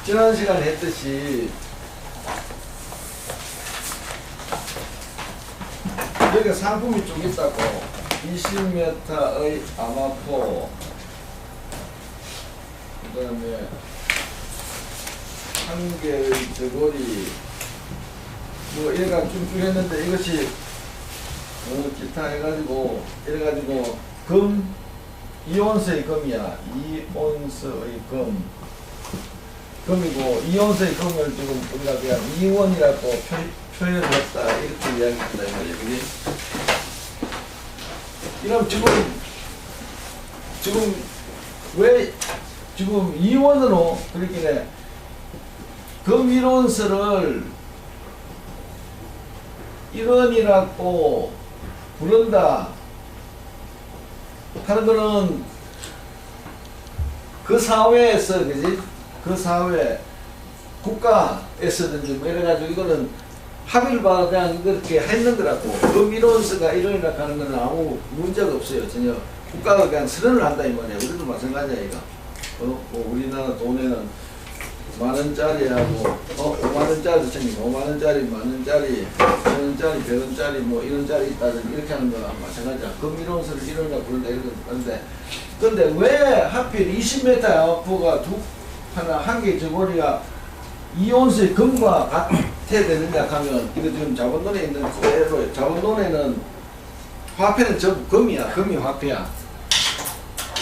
지난 시간에 했듯이 여기 상품이 쭉 있다고 20m의 아마포 그 다음에 한 개의 저고리 뭐 얘가 쭉쭉 했는데 이것이 기타 해가지고 이래가지고 금 이온스의 금이야. 이온스의 금이고 이온스의 금을 지금 우리가 그냥 이온이라고 표현을 했다 이렇게 이야기한다 이 말이야. 그지? 이러면 지금 왜 지금 이온으로 그렇게 금이론스를 이론이라고 부른다 하는 거는 그 사회에서, 그지? 그 사회, 국가에서든지 뭐 이래가지고 이거는 합의를 받아 그냥 그렇게 했는 거라고. 금이론스가 이론이라 하는 건 아무 문제가 없어요. 전혀. 국가가 그냥 선언을 한다 이 말이야. 우리도 마찬가지야, 이거. 뭐 우리나라 돈에는 만원짜리하고 5만원짜리도 생기고 5만원짜리, 만원짜리, 1000원짜리, 100원짜리 뭐 이런짜리 있다든 이렇게 하는 거랑 마찬가지야. 금이론스를 이론이라고 부른다 이렇게 하는데 근데 왜 하필 20m 아마포가 한 개의 저고리가 이온스의 금과 같아야 되느냐 하면 이거 지금 자본론에 있는 그대로 자본론에는 화폐는 전부 금이야. 금이 화폐야.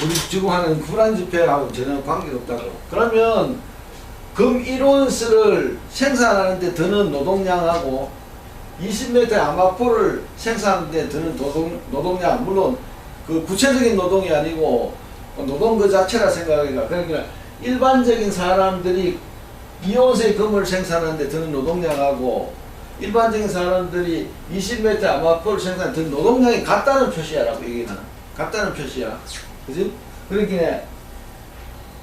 우리 지금 하는 불안지폐하고 전혀 관계가 없다고. 그러면 금 1온스를 생산하는데 드는 노동량하고 20m 아마포를 생산하는데 드는 노동량, 물론 그 구체적인 노동이 아니고 노동 그 자체라 생각하기가, 그러니까 일반적인 사람들이 2온스의 금을 생산하는데 드는 노동량하고 일반적인 사람들이 20m 아마포를 생산하는데 드는 노동량이 같다는 표시야라고 얘기는. 같다는 표시야. 그지? 그러니까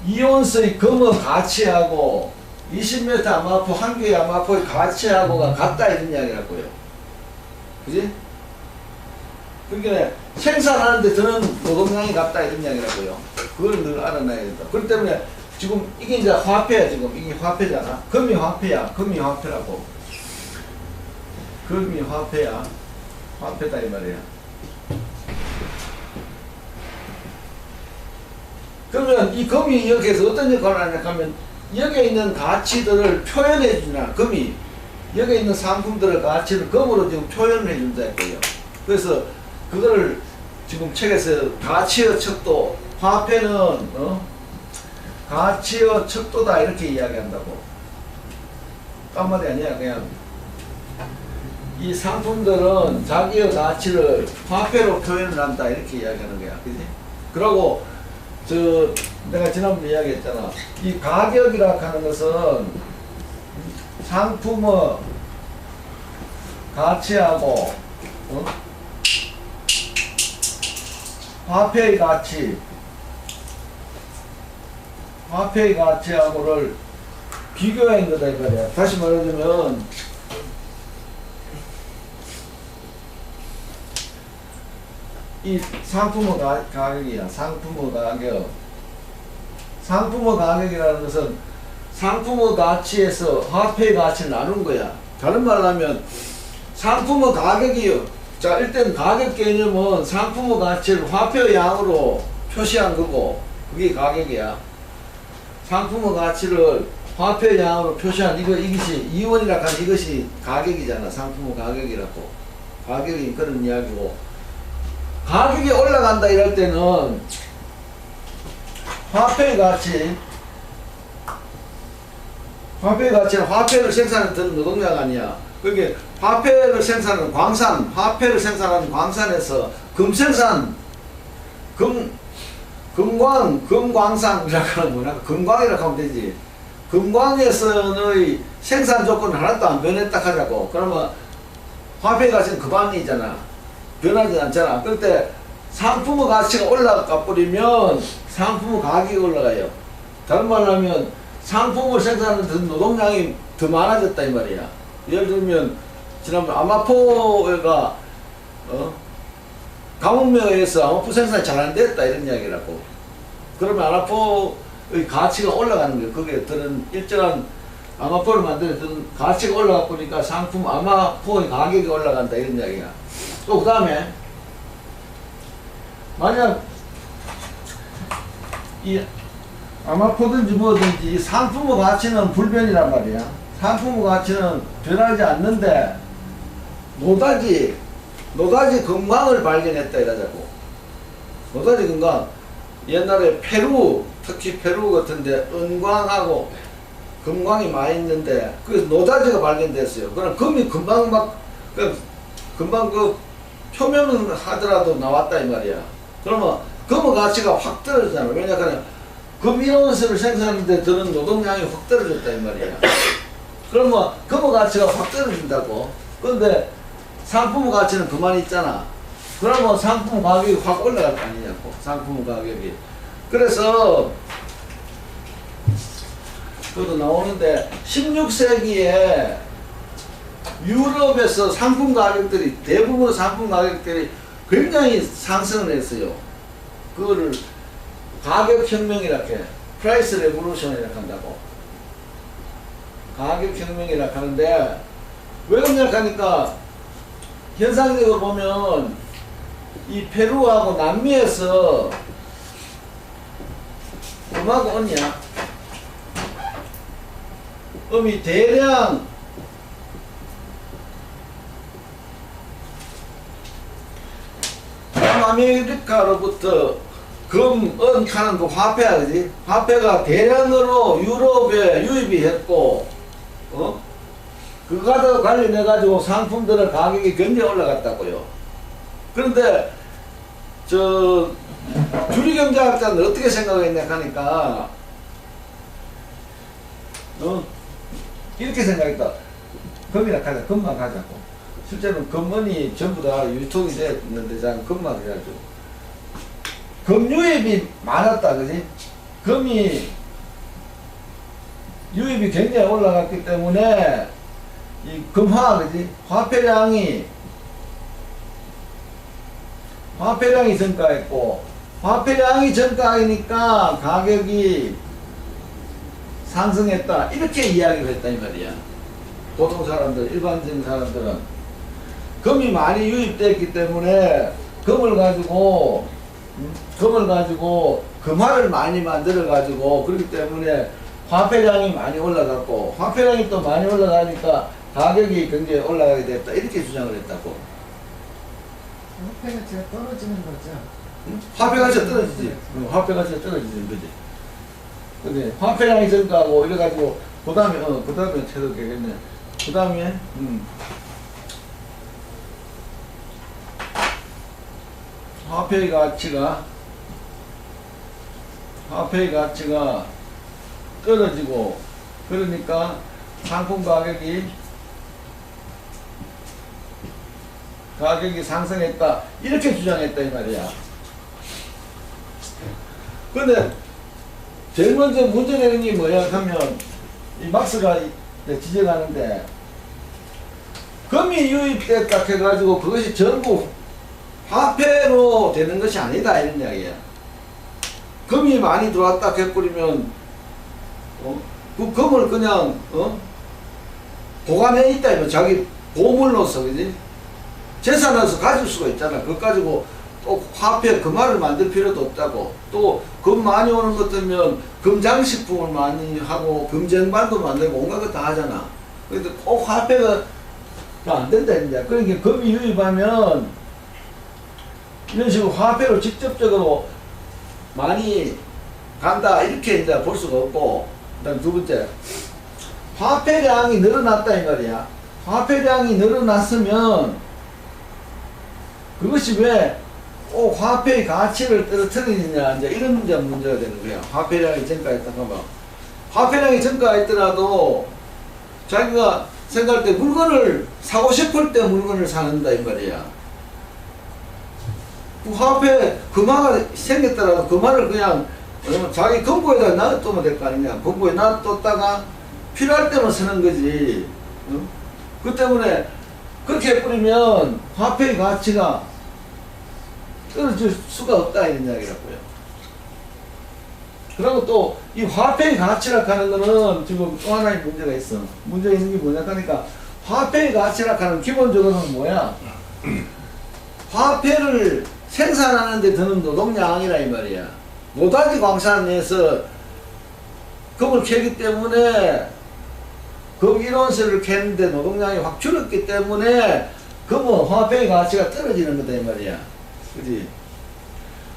2온스의 금의 가치하고 20m 아마포 한 개의 아마포의 가치하고가 같다 이런 이야기라고요. 그지? 그러니까 생산하는데 드는 노동량이 같다 이런 이야기라고요. 그걸 늘 알아놔야 된다. 그렇기 때문에 지금 이게 이제 화폐야. 지금 이게 화폐잖아. 금이 화폐야. 금이 화폐라고. 금이 화폐야. 화폐다 이 말이야. 그러면 이 금이 여기에서 어떤 역할을 하냐 하면 여기에 있는 가치들을 표현해 주나. 금이 여기에 있는 상품들의 가치를 금으로 지금 표현을 해 준다 했고요. 그래서 그거를 지금 책에서 가치의 척도, 화폐는 가치의 척도다 이렇게 이야기한다고. 딴 말이 아니야. 그냥 이 상품들은 자기의 가치를 화폐로 표현을 한다 이렇게 이야기하는 거야. 그지? 그러고 내가 지난번에 이야기했잖아. 이 가격이라 하는 것은 상품의 가치하고 화폐의 가치하고를 비교한 거다 이 말이야. 다시 말해주면 이 상품의 가격이야. 상품의 가격. 상품의 가격이라는 것은 상품의 가치에서 화폐의 가치를 나눈 거야. 다른 말로 하면 상품의 가격이요. 자, 일단 가격 개념은 상품의 가치를 화폐의 양으로 표시한 거고 그게 가격이야. 상품의 가치를 화폐의 양으로 표시한 이것이 이원이라 하는 이것이 가격이잖아. 상품의 가격이라고. 가격이 그런 이야기고. 가격이 올라간다 이럴 때는 화폐의 가치는 화폐를 생산하는 드는 노동량 아니야. 그게 화폐를 생산하는 광산, 화폐를 생산하는 광산에서 금생산, 금광산이라고 하는 거나 금광이라고 하면 되지. 금광에서의 생산 조건은 하나도 안 변했다 하자고. 그러면 화폐의 가치는 그 방이잖아. 변하지 않잖아. 그럴 때 상품의 가치가 올라가 버리면 상품의 가격이 올라가요. 다른 말로 하면 상품을 생산하는 노동량이 더 많아졌다 이 말이야. 예를 들면 지난번 아마포가 가뭄에 의해서 아마포 생산이 잘 안 됐다 이런 이야기라고. 그러면 아마포 그 가치가 올라가는 거예요. 거기에 드는 일정한 아마포를 만드는 드는 가치가 올라가 보니까 상품 아마포의 가격이 올라간다 이런 이야기야. 또 그 다음에 만약 이 아마포든지 뭐든지 상품의 가치는 불변이란 말이야. 상품의 가치는 변하지 않는데 노다지 금광을 발견했다 이러자고. 노다지 금광, 옛날에 페루, 특히 페루 같은데 은광하고 금광이 많이 있는데 그래서 노다지가 발견됐어요. 그럼 금이 금방 금방 그 표면은 하더라도 나왔다 이 말이야. 그러면 금의 가치가 확 떨어지잖아. 왜냐하면 금이온스를 생산하는데 드는 노동량이 확 떨어졌다 이 말이야. 그러면 금의 가치가 확 떨어진다고. 그런데 상품의 가치는 그만 있잖아. 그러면 상품 가격이 확 올라갈 거 아니냐고. 상품 가격이. 그래서 그것도 나오는데 16세기에 유럽에서 상품 가격들이 대부분 상품 가격들이 굉장히 상승을 했어요. 그거를 가격혁명이라고 해. 프라이스 레볼루션이라고 한다고. 가격혁명이라고 하는데 왜 그러냐 하니까 현상적으로 보면 이 페루하고 남미에서 음하고 언니야. 음이 대량 남아메리카로부터 금, 은, 카는 그 화폐야, 그지? 화폐가 대량으로 유럽에 유입이 했고, 그거와 관련해가지고 상품들의 가격이 굉장히 올라갔다고요. 그런데, 주류경제학자는 어떻게 생각했냐 하니까, 이렇게 생각했다. 금이나 가자, 금만 가자고. 실제로는 금은이 전부 다 유통이 됐는데, 자, 금만 해가지고. 금 유입이 많았다, 그지? 금이 유입이 굉장히 올라갔기 때문에, 이 금화, 그지? 화폐량이 증가했고, 화폐량이 증가하니까 가격이 상승했다. 이렇게 이야기를 했다, 이 말이야. 보통 사람들, 일반적인 사람들은. 금이 많이 유입됐기 때문에, 금을 가지고 금화를 많이 만들어 가지고 그렇기 때문에 화폐량이 많이 올라갔고 화폐량이 또 많이 올라가니까 가격이 굉장히 올라가게 됐다 이렇게 주장을 했다고. 화폐 가치가 떨어지는 거죠. 화폐 가치가 떨어지지. 화폐 가치가 떨어지는 거지. 근데 화폐량이 증가하고 이래가지고 그 다음에 되겠네. 그 다음에 화폐의 가치가 떨어지고 그러니까 상품 가격이 상승했다 이렇게 주장했다 이 말이야. 근데 제일 먼저 문제되는 게 뭐야 하면 이 막스가 지적하는데 금이 유입됐다 해가지고 그것이 전부 화폐로 되는 것이 아니다 이런 이야기야. 금이 많이 들어왔다 해버리면 그 금을 그냥 보관해 있다 이거 자기 보물로서 그지 재산으로서 가질 수가 있잖아. 그거 가지고 또 화폐 금화를 만들 필요도 없다고. 또 금 많이 오는 것 같으면 금장식품을 많이 하고 금쟁반도 만들고 온갖 것 다 하잖아. 근데 꼭 화폐가 안 된다 이제. 그러니까 금이 유입하면 이런 식으로 화폐로 직접적으로 많이 간다 이렇게 이제 볼 수가 없고. 그다음 두 번째 화폐량이 늘어났다 이 말이야. 화폐량이 늘어났으면 그것이 왜 꼭 화폐의 가치를 떨어뜨리느냐 이제 이런 문제가 되는 거야. 화폐량이 증가했다 하면 화폐량이 증가했더라도 자기가 생각할 때 물건을 사고 싶을 때 물건을 사는다 이 말이야. 그 화폐 금화가 생겼더라도 금화를 그냥 자기 금고에다 놔두면 될 거 아니냐. 금고에 놔뒀다가 필요할 때만 쓰는 거지. 그 때문에 그렇게 해버리면 화폐의 가치가 떨어질 수가 없다 이런 이야기라고요. 그리고 또 이 화폐의 가치라 하는 거는 지금 또 하나의 문제가 있어. 문제 있는 게 뭐냐 하니까 화폐의 가치라 하는 기본적으로는 뭐야? 화폐를 생산하는 데 드는 노동량이라 이 말이야. 노다지 광산에서 금을 캐기 때문에 금 1원스를 캐는데 노동량이 확 줄었기 때문에 금은 화폐의 가치가 떨어지는 거다 이 말이야. 그지?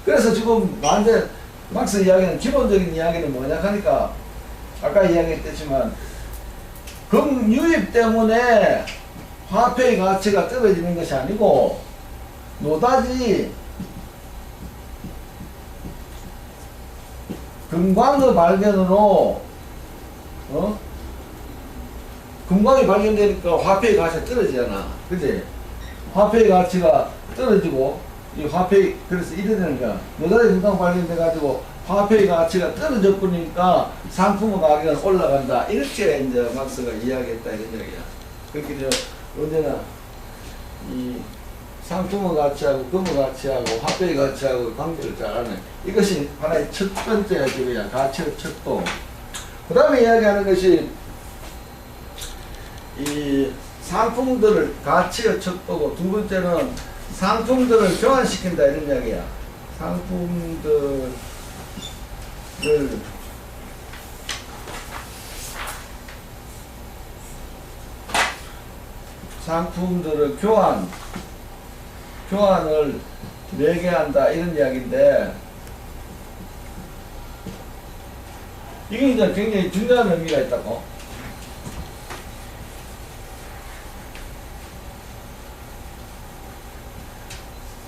그래서 지금 완전 막스 이야기는 기본적인 이야기는 뭐냐 하니까 아까 이야기했지만 금 유입 때문에 화폐의 가치가 떨어지는 것이 아니고 노다지 금광의 발견으로 금광이 발견되니까 화폐의 가치가 떨어지잖아. 그지? 화폐의 가치가 떨어지고 이 화폐 그래서 이래 되는 거야. 노다지 금광 발견돼 가지고 화폐의 가치가 떨어져 버리니까 상품의 가격은 올라간다. 이렇게 이제 막스가 이야기했다 이런 얘기야. 그렇게 이제 언제나 이 상품의 가치하고 금의 가치하고 화폐의 가치하고 관계를 잘 하네. 이것이 하나의 첫 번째 지금이야. 가치의 척도. 그 다음에 이야기하는 것이 이 상품들을 가치의 척도고 두 번째는 상품들을 교환시킨다 이런 이야기야. 상품들을 교환을 매개한다 이런 이야기인데 이게 이제 굉장히 중요한 의미가 있다고.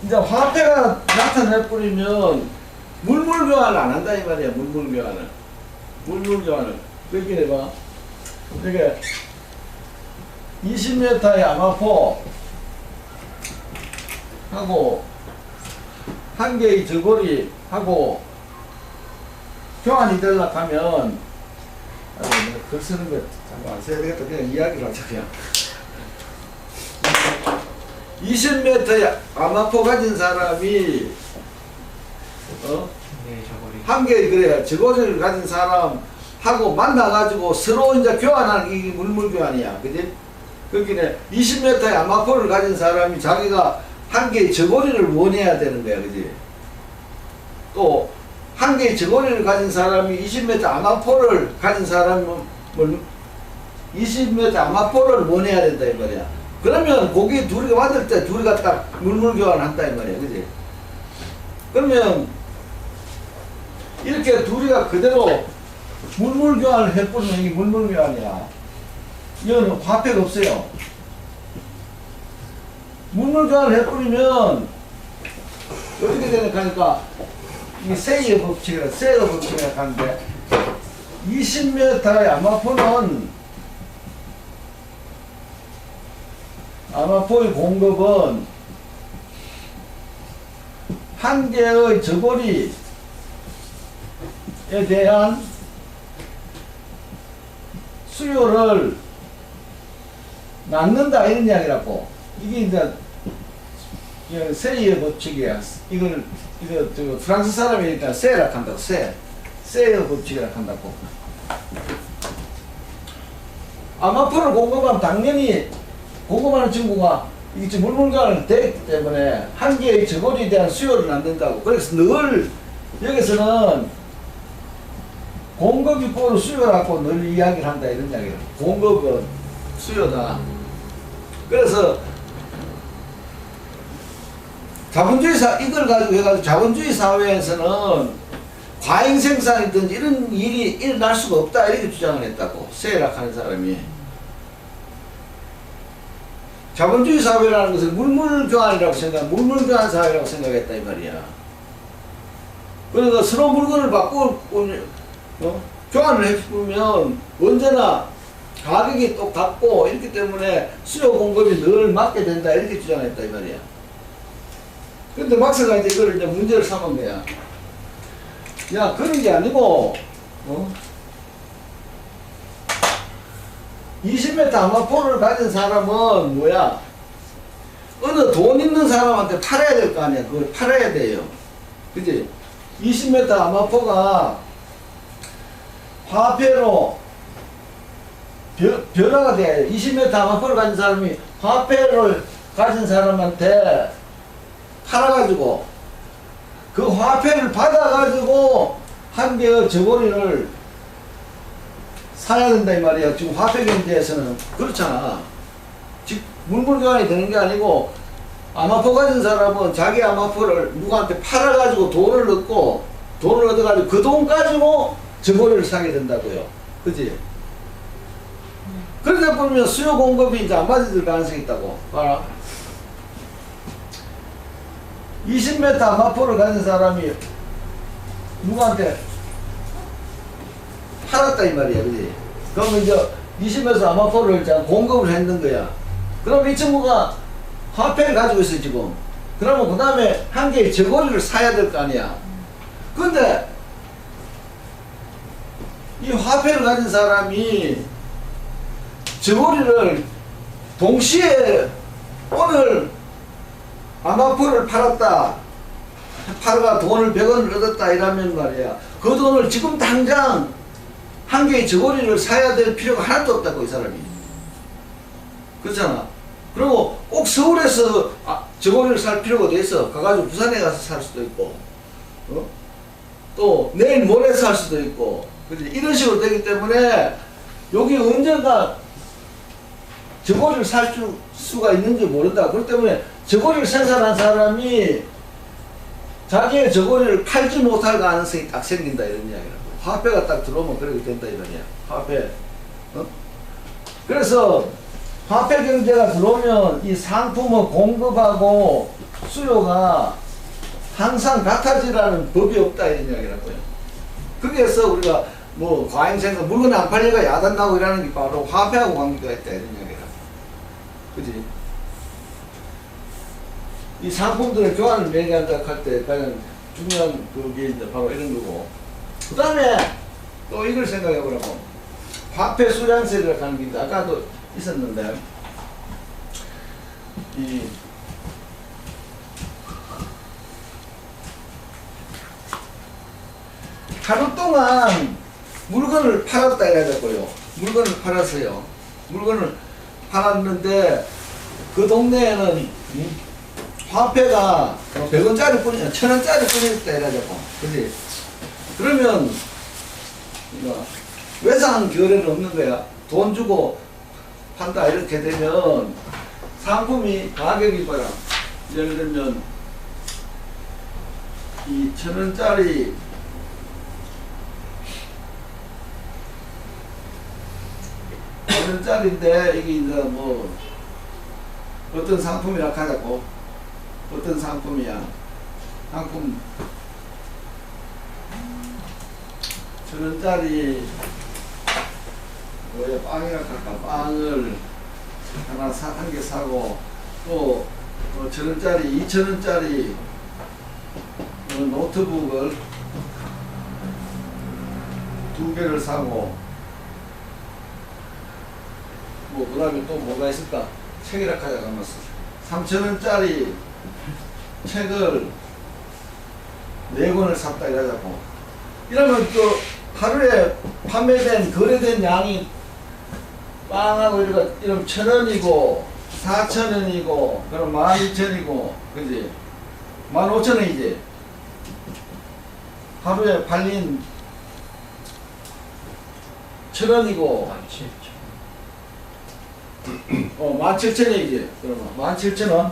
이제 화폐가 나타내 뿌리면 물물 교환을 안 한다 이 말이야. 물물 교환을 그렇게 해봐. 이게 20m의 아마포 하고 한 개의 저고리 하고 교환이 되려고 하면 글 쓰는 거 잠깐 안 써야 되겠다. 그냥 이야기를 하자 그냥. 20m의 아마포 가진 사람이 한 개의 그래야 저고리를 가진 사람하고 만나가지고 서로 이제 교환하는 이게 물물 교환이야. 그지? 그렇게 20m의 아마포를 가진 사람이 자기가 한 개의 저고리를 원해야 되는 거야. 그지? 또 한 개의 저고리를 가진 사람이 20m 아마포를 가진 사람은 20m 아마포를 원해야 된다 이 말이야. 그러면 고기 둘이가 만들 때 둘이가 딱 물물 교환한다 이 말이야. 그지? 그러면 이렇게 둘이가 그대로 물물 교환을 해버리면 이게 물물 교환이야. 이거는 화폐가 없어요. 물물 교환을 해버리면 어떻게 되냐 하니까 이 세이의 법칙이라 하는데 20m의 아마포의 공급은 한 개의 저고리에 대한 수요를 낳는다 이런 이야기라고. 이게 이제 세이의 법칙이야. 이거 프랑스 사람이니까 세라 한다고. 세이의 법칙이라 한다고. 아마포를 공급하면 당연히 공급하는 친구가 이게 지금 물물교환을 되기 때문에 한 개의 저고리에 대한 수요를 낳는다고. 그래서 늘 여기서는 공급이 보로 수요라고 늘 이야기를 한다 이런 이야기를. 공급은 수요다. 그래서 이걸 가지고 해가지고 자본주의 사회에서는 과잉 생산이든지 이런 일이 일어날 수가 없다 이렇게 주장을 했다고. 세락하는 사람이. 자본주의 사회라는 것을 물물교환이라고 물물교환 사회라고 생각했다 이 말이야. 그러니까 서로 물건을 교환을 해보면 언제나 가격이 똑같고 이렇기 때문에 수요 공급이 늘 맞게 된다 이렇게 주장했다 이 말이야. 근데 막스가 이제 이걸 이제 문제를 삼은 거야. 야, 그런 게 아니고 20m 아마포를 가진 사람은 뭐야? 어느 돈 있는 사람한테 팔아야 될 거 아니야. 그걸 팔아야 돼요. 그지? 20m 아마포가 화폐로 변화가 돼. 20m 화폐를 가진 사람이 화폐를 가진 사람한테 팔아가지고 그 화폐를 받아가지고 한 개의 저고리를 사야 된다 이 말이야. 지금 화폐 경제에서는 그렇잖아. 즉 물물교환이 되는 게 아니고 암호표 가진 사람은 자기 암호표를 누구한테 팔아가지고 돈을 얻고 돈을 얻어가지고 그 돈 가지고 저고리를 사게 된다고요. 그지? 그러다 보면 수요 공급이 이제 안 맞아질 가능성이 있다고. 봐라. 20m 암호표를 가진 사람이 누구한테 팔았다 이 말이야. 그지? 그러면 이제 20m 암호표를 공급을 했는 거야. 그럼 이 친구가 화폐를 가지고 있어 지금. 그러면 그 다음에 한 개의 저고리를 사야 될 거 아니야. 근데 이 화폐를 가진 사람이 저고리를 동시에 오늘 암호표를 팔았다. 팔아가 돈을 100원을 얻었다 이러면 말이야. 그 돈을 지금 당장 한 개의 저고리를 사야 될 필요가 하나도 없다고 이 사람이. 그렇잖아. 그리고 꼭 서울에서 저고리를 살 필요가 어디 있어. 가가지고 부산에 가서 살 수도 있고 또 내일 모레 살 수도 있고 그치? 이런 식으로 되기 때문에 여기 언젠가 저고리를 살 수가 있는지 모른다. 그렇기 때문에 저고리를 생산한 사람이 자기의 저고리를 팔지 못할 가능성이 딱 생긴다 이런 이야기라고. 화폐가 딱 들어오면 그렇게 된다 이 말이야. 화폐. 그래서 화폐 경제가 들어오면 이 상품의 공급하고 수요가 항상 같아지라는 법이 없다 이런 이야기라고요. 거기에서 우리가 뭐 과잉생산 물건이 안 팔리니까 야단나고 이러는 게 바로 화폐하고 관계가 있다 이런 이야기라. 그지? 이 상품들의 교환을 매개한다 할 때 가장 중요한 그게 이제 바로 이런 거고. 그 다음에 또 이걸 생각해 보라고. 화폐 수량세라고 하는 게 있는데 아까도 있었는데 이 하루 동안 물건을 팔았다 해가지고요. 물건을 팔았어요. 물건을 팔았는데 그 동네에는 화폐가 100원짜리 뿐이 1000원짜리 뿐이었다 해가지고. 그지? 그러면 외상 거래는 없는 거야. 돈 주고 판다 이렇게 되면 상품이 가격이 봐라. 예를 들면 이 1000원짜리 짜리인데 이게 이제 뭐 어떤 상품이라 하자고. 어떤 상품이야. 상품 1000원짜리 뭐야 빵이라 할까. 빵을 하나 한 개 사고 또 1000원짜리 2000원짜리 노트북을 2개를 사고 뭐 그 다음에 또 뭐가 있을까? 책이라 하자고 하면 3000원짜리 책을 4권을 샀다 이러자고. 이러면 또 하루에 판매된 거래된 양이 빵하고 이러면 1000원이고 4000원이고 그럼 12,000원이고 그지? 15,000원이지. 하루에 팔린 1000원이고 17,000원이지. 그러면 17,000원? 어?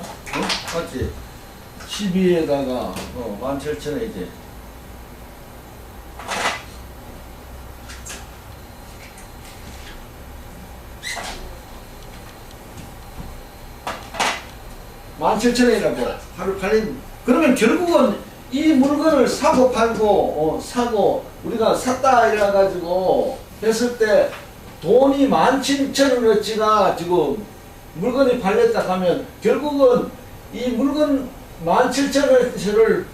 맞지? 12에다가 17,000원이지. $17,000원이라고 하루 팔린. 그러면 결국은 이 물건을 사고 팔고 사고 우리가 샀다 이래 가지고 했을 때 돈이 17,000원어치가 지금 물건이 팔렸다 하면 결국은 이 물건 17,000원어치를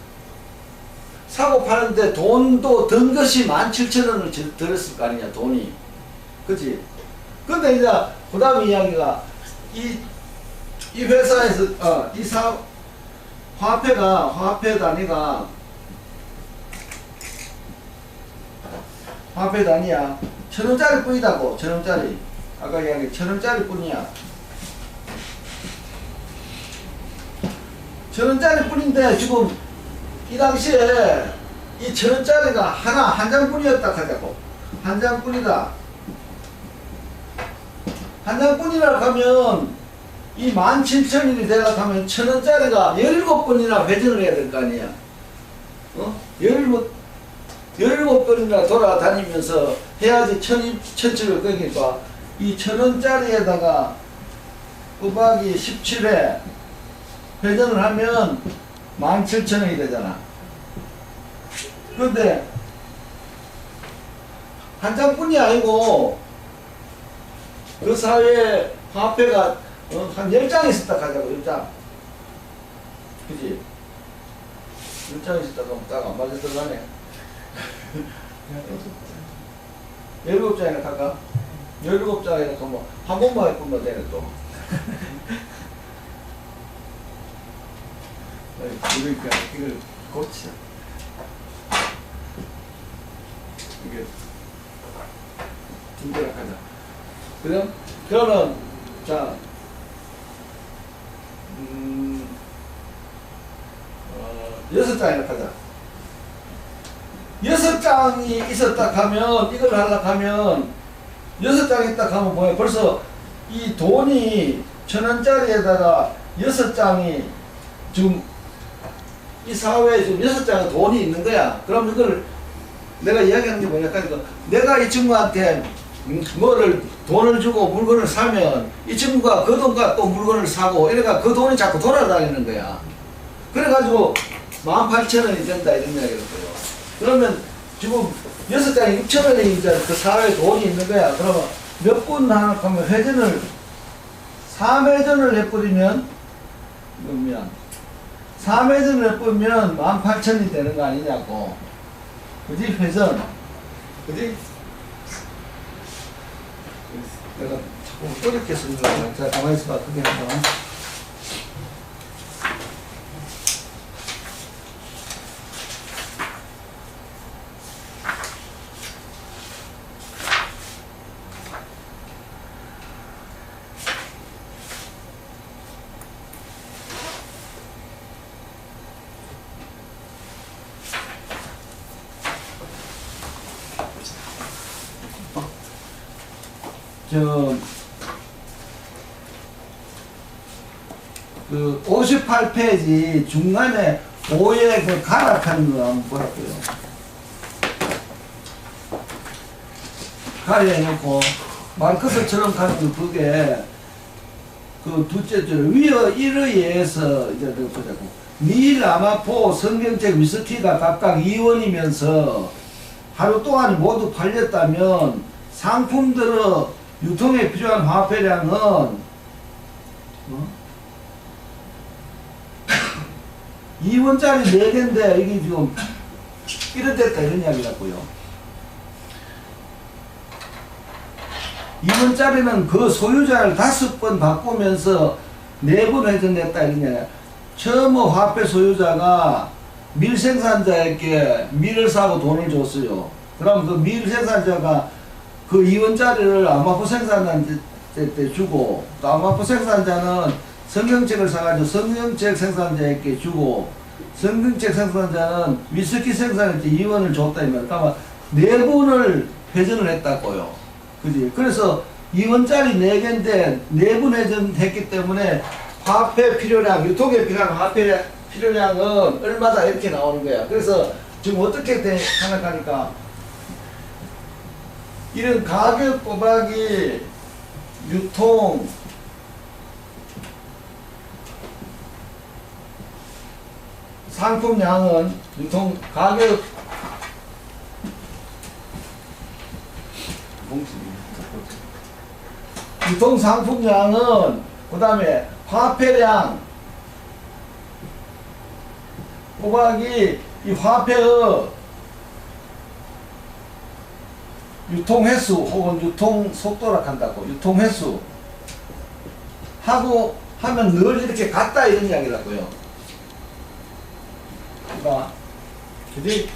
사고 파는데 돈도 든 것이 17,000원을 들었을 거 아니냐 돈이. 그치? 근데 이제 그 다음 이야기가 이 회사에서 화폐 단위가 화폐 단위야 1,000원짜리 뿐이다고. 1,000원짜리. 아까 이야기 1,000원짜리 뿐이야. 1,000원짜리 뿐인데 지금 이 당시에 이 1,000원짜리가 한 장뿐이었다 하자고. 한 장뿐이다. 한 장뿐이라 하면 이 17,000일이 되라 하면 1,000원짜리가 17번이나 회전을 해야 될 거 아니야. 17번이나 돌아다니면서 해야지 1,700 거니까 이 1,000원짜리에다가 곱하기 17회 회전을 하면 17,000원이 되잖아. 그런데 한 장뿐이 아니고 그 사회에 화폐가 한 10장 있었다 하자고. 10장. 그치? 10장 있었다 그러면 딱 안 맞아 들어가네. 17장이나 할까? 17장이나 하면 한 번만 해보면 되네 또. 그러니까 이걸 고치자. 이게 두 개라 하자. 그러면 자 6장이나 하자. 6장이 있었다 하면 이걸 하려고 하면 6장이 있다 하면 뭐야? 벌써 이 돈이 1,000원짜리에다가 6장이 지금 이 사회에 지금 6장의 돈이 있는 거야. 그럼 이걸 내가 이야기하는 게 뭐냐? 그러니까 내가 이 친구한테 돈을 주고 물건을 사면 이 친구가 그 돈과 또 물건을 사고 이래가 그 돈이 자꾸 돌아다니는 거야. 그래가지고 18,000원이 된다 이런 이야기를 해요. 그러면 지금 6장에 6,000원이 이제 그 사회에 돈이 있는 거야. 그러면 몇 분 하면 회전을 3회전을 해버리면 그러면 3회전을 해버리면 18,000원이 되는 거 아니냐고. 그지? 회전. 그지? 내가 자꾸 어렵게 쓰는 거야. 자, 가만히 있어봐. 그게 한번. 그 58페이지 중간에 5의 그 가락하는 거 한번 보라고요. 가려놓고 마르크스처럼 가는 거 그게 그 둘째 줄 위어 1의에서 이제 보자고. 미 라마포 성경책 위스키가 각각 2원이면서 하루 동안 모두 팔렸다면 상품들의 유통에 필요한 화폐량은 2원짜리 4개인데 이게 지금 이렇됐다 이런 이야기라고요. 2원짜리는 그 소유자를 5번 바꾸면서 4번 회전됐다 이런 이야기야. 처음 화폐 소유자가 밀 생산자에게 밀을 사고 돈을 줬어요. 그럼 그 밀 생산자가 그 2원짜리를 아마포 생산자한테 주고, 또 아마포 생산자는 성경책을 사가지고 성경책 생산자에게 주고, 성경책 생산자는 위스키 생산자한테 2원을 줬다 이 말이야. 그러니까 4번을 회전을 했다고요. 그지? 그래서 2원짜리 4개인데 4번 회전했기 때문에 화폐 필요량, 유통에 필요한 화폐 필요량은 얼마다 이렇게 나오는 거야. 그래서 지금 어떻게 생각하니까 이런 가격 곱하기 유통 상품량은 유통 가격 유통 상품량은 그 다음에 화폐량 곱하기 이 화폐의 유통 횟수 혹은 유통 속도라 한다고. 유통 횟수 하고 하면 늘 이렇게 같다 이런 이야기라고요. 그러니까 그지?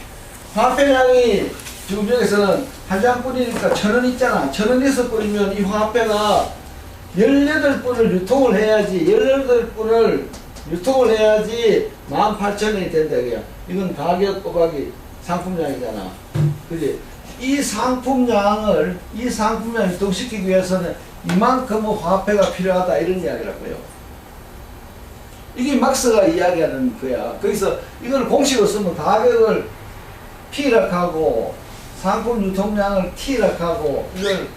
화폐량이 지금 여기서는 한 장 뿌리니까 1,000원 있잖아. 1,000원에서 뿌리면 이 화폐가 18분을 유통을 해야지, 18분을 유통을 해야지 18,000원이 된다. 이건 가격 곱하기 상품량이잖아. 그지? 이 상품량을 유통시키기 위해서는 이만큼의 화폐가 필요하다. 이런 이야기라고요. 이게 막스가 이야기하는 거야. 거기서 이걸 공식으로 쓰면 가격을 P라고 하고 상품 유통량을 T라고 하고 이걸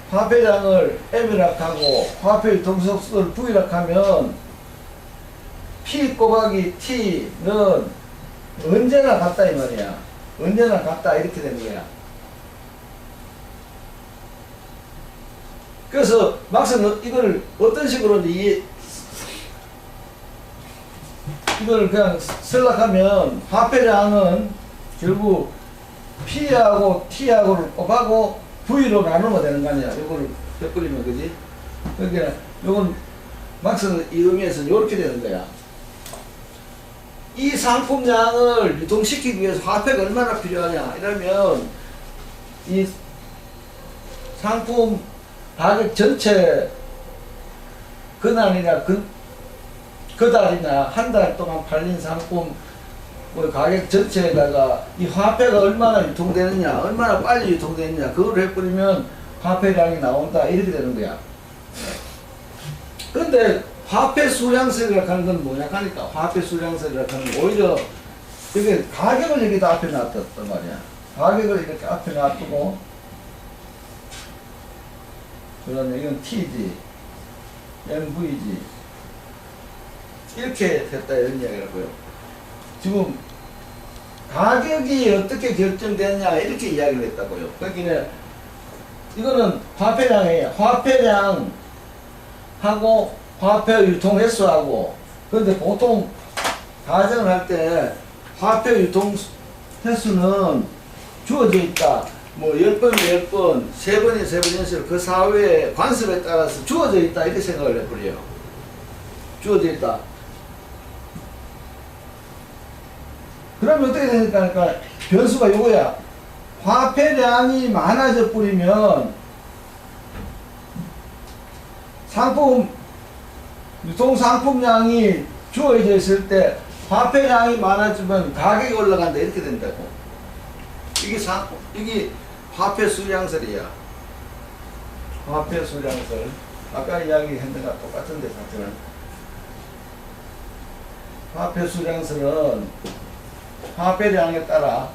화폐량을 M이라고 하고 화폐 유통속수를 V라고 하면 P 곱하기 T는 언제나 같다 이 말이야. 언제나 같다 이렇게 되는 거야. 그래서 막스는 이걸 어떤 식으로 이걸 그냥 설락하면 화폐량은 결국 P하고 T하고를 곱하고 V로 나누면 되는 거 아니야. 요거를 펴버리면 그지? 그러니까 요건 막스 이 의미에서는 요렇게 되는 거야. 이 상품량을 유통시키기 위해서 화폐가 얼마나 필요하냐 이러면 이 상품 가격 전체 그날이나 그달이나 한 달 동안 팔린 상품 가격 전체에다가 이 화폐가 얼마나 유통되느냐, 얼마나 빨리 유통되느냐, 그걸 해버리면 화폐량이 나온다. 이렇게 되는 거야. 그런데 화폐 수량설이라고 하는 건 뭐냐 하니까, 화폐 수량설이라고 하는 건 오히려 이게 가격을 여기다 앞에 놔뒀단 말이야. 가격을 이렇게 앞에 놔두고, 그러면 이건 T지, MV지. 이렇게 됐다. 이런 이야기라고요. 지금 가격이 어떻게 결정되느냐 이렇게 이야기를 했다고요. 그러니까 이거는 화폐량이에요. 화폐량하고 화폐 유통 횟수하고. 그런데 보통 가정을 할 때 화폐 유통 횟수는 주어져 있다. 뭐 10번이면 10번, 3번이면 3번, 그 사회의 관습에 따라서 주어져 있다. 이렇게 생각을 해버려요. 주어져 있다. 그러면 어떻게 되니까 그러니까 변수가 요거야. 화폐량이 많아져 버리면 유통 상품량이 주어져 있을 때 화폐량이 많아지면 가격이 올라간다. 이렇게 된다고. 이게 화폐 수량설이야. 화폐 수량설. 아까 이야기했던 거랑 똑같은데 사실은. 화폐 수량설은 화폐량에 따라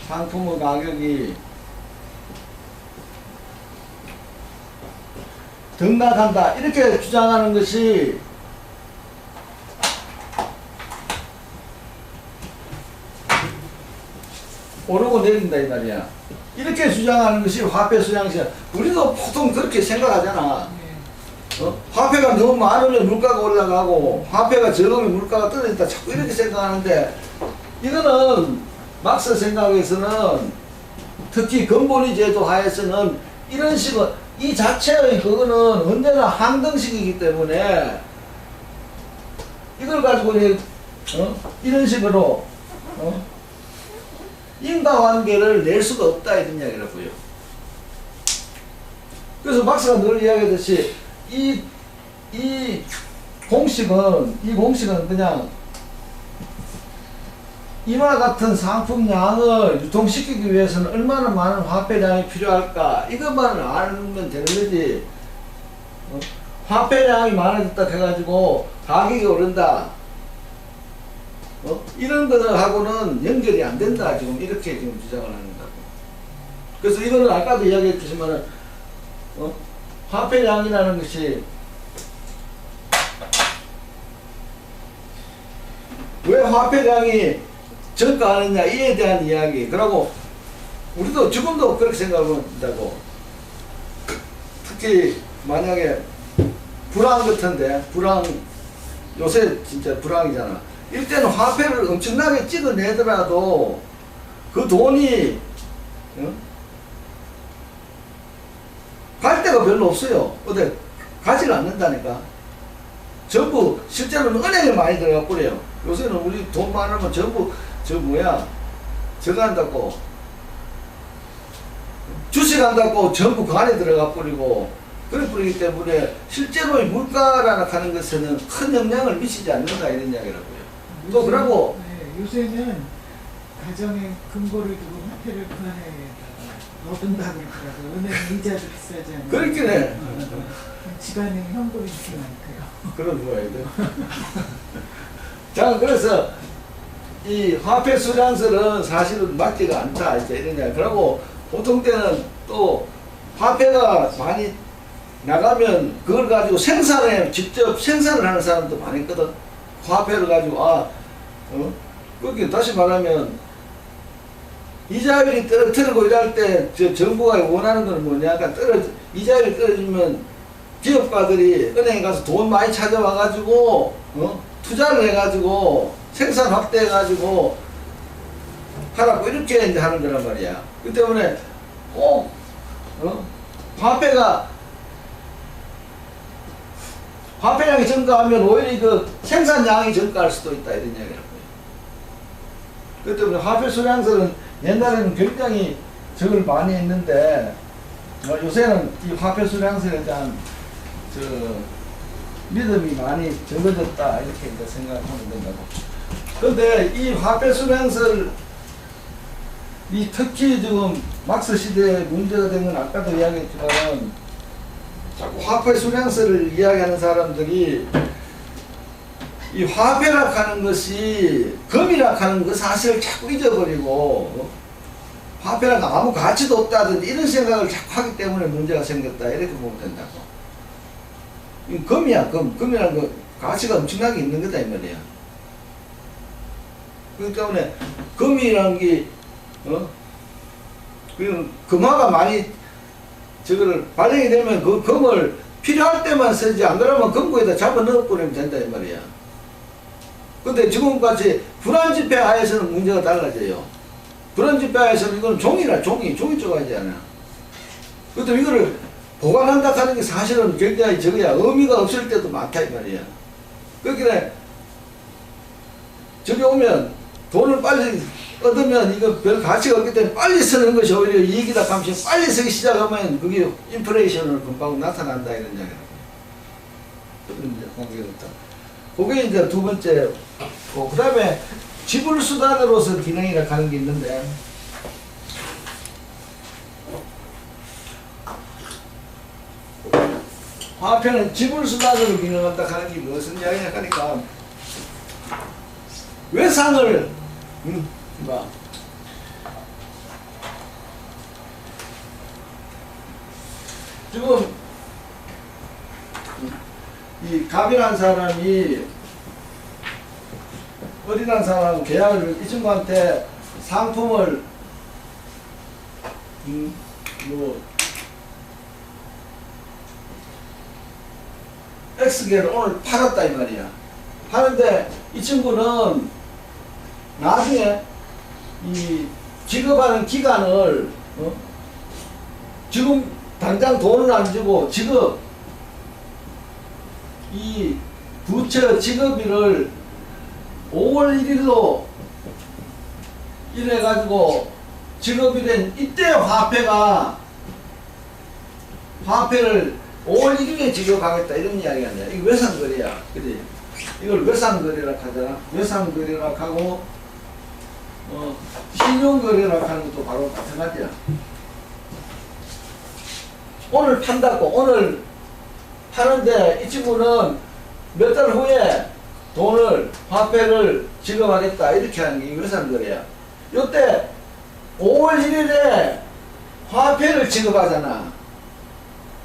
상품의 가격이 등락한다. 이렇게 주장하는 것이 오르고 내린다 이 말이야. 이렇게 주장하는 것이 화폐 수량설. 우리도 보통 그렇게 생각하잖아. 화폐가 너무 많으면 물가가 올라가고 화폐가 적으면 물가가 떨어진다. 자꾸 이렇게 생각하는데, 이거는 막스 생각에서는 특히 건보리 제도 하에서는 이런 식으로 이 자체의 그거는 언제나 항등식이기 때문에 이걸 가지고 이런 식으로 인과관계를 낼 수가 없다 이런 이야기라고요. 그래서 막스가 늘 이야기하듯이 이 공식은 그냥 이와 같은 상품량을 유통시키기 위해서는 얼마나 많은 화폐량이 필요할까, 이것만 알면 되는 거지. 화폐량이 많아졌다 해가지고 가격이 오른다, 이런 거하고는 연결이 안 된다. 지금 이렇게 지금 주장을 한다고. 그래서 이거는 아까도 이야기했지만은 화폐량이라는 것이 왜 화폐량이 증가하느냐 이에 대한 이야기. 그러고 우리도 지금도 그렇게 생각한다고. 특히 만약에 불황 같은데, 요새 진짜 불황이잖아. 이때는 화폐를 엄청나게 찍어내더라도 그 돈이 갈 데가 별로 없어요. 어디 가지를 않는다니까. 전부 실제로는 은행에 많이 들어가 버려요. 요새는 우리 돈 많으면 전부 저거 한다고 주식한다고 전부 그 안에 들어가 버리고 그래 버리기 때문에 실제로의 물가라는 하는 것에는 큰 영향을 미치지 않는다 이런 이야기라고요. 또 그러고 네, 요새는 가정의 금고를 두고 화폐를 그 안에다가 넣어둔다 그러더라고요. 은행 이자도 비싸지 않아요. 그렇긴 해. 집안에 현금이 이렇게 많대요. 그런 거예요. 자, 그래서 이 화폐 수량설은 사실은 맞지가 않다 이제 이런 이야기. 그리고 보통 때는 또 화폐가 많이 나가면 그걸 가지고 직접 생산을 하는 사람도 많이 있거든. 화폐를 가지고 그렇게 다시 말하면 이자율이 떨어뜨리고 이럴 때 정부가 원하는 건 뭐냐? 이자율이 떨어지면 기업가들이 은행에 가서 돈 많이 찾아와 가지고 투자를 해 가지고 생산 확대해 가지고 하라고 이렇게 이제 하는 거란 말이야. 그 때문에 꼭 화폐량이 증가하면 오히려 그 생산량이 증가할 수도 있다 이런 이야기라고요. 그 때문에 화폐 수량설은 옛날에는 굉장히 적을 많이 했는데 요새는 이 화폐 수량설에 대한 믿음이 많이 적어졌다 이렇게 이제 생각하면 된다고. 그런데 이 화폐 수량설 이 특히 지금 막스 시대에 문제가 된 건 아까도 이야기했지만 자꾸 화폐 수량설을 이야기하는 사람들이 이 화폐라 하는 것이 금이라 하는 것 사실을 자꾸 잊어버리고 화폐라가 아무 가치도 없다든지 이런 생각을 자꾸 하기 때문에 문제가 생겼다 이렇게 보면 된다고. 이 금이야 금이라는 거 가치가 엄청나게 있는 거다 이 말이야. 그렇기 때문에 금이라는 게 금화가 많이 저거를 발행이 되면 그 금을 필요할 때만 쓰지 안 그러면 금고에다 잡아 넣어버리면 된다 이 말이야. 근데 지금까지 불안지폐 하에서는 문제가 달라져요. 불안지폐 하에서는 이건 종이 쪼가지 않아. 그래도 이거를 보관한다 하는 게 사실은 굉장히 의미가 없을 때도 많다 이 말이야. 그렇게 저기 오면 돈을 빨리 얻으면 이거 별 가치가 없기 때문에 빨리 쓰는 것이 오히려 이익이다 하면서 빨리 쓰기 시작하면 그게 인플레이션으로 금방 나타난다 이런 이야기라고. 그게 이제 두 번째. 그 다음에 지불수단으로서 기능이라 하는 게 있는데 화폐는 지불수단으로 기능한다 하는 게 무슨 이야기냐 하니까 외상을 지금 이 갑이라는 사람이 어린한 사람하고 계약을 이 친구한테 상품을 X개를 오늘 팔았다 이 말이야. 하는데 이 친구는 나중에 이 지급하는 기간을 지금 당장 돈을 안 주고 지급 이 부채 지급일을 5월 1일로 이래가지고 지급이 된 이때 화폐를 5월 1일에 지급하겠다 이런 이야기 아니야. 이거 외상거래야. 그지? 이걸 외상거래라 하잖아. 외상거래라 하고 신용거래라 하는 것도 바로 마찬가지야. 오늘 판다고 오늘 파는데 이 친구는 몇 달 후에 화폐를 지급하겠다 이렇게 하는 게 외상거래야. 요때 5월 1일에 화폐를 지급하잖아.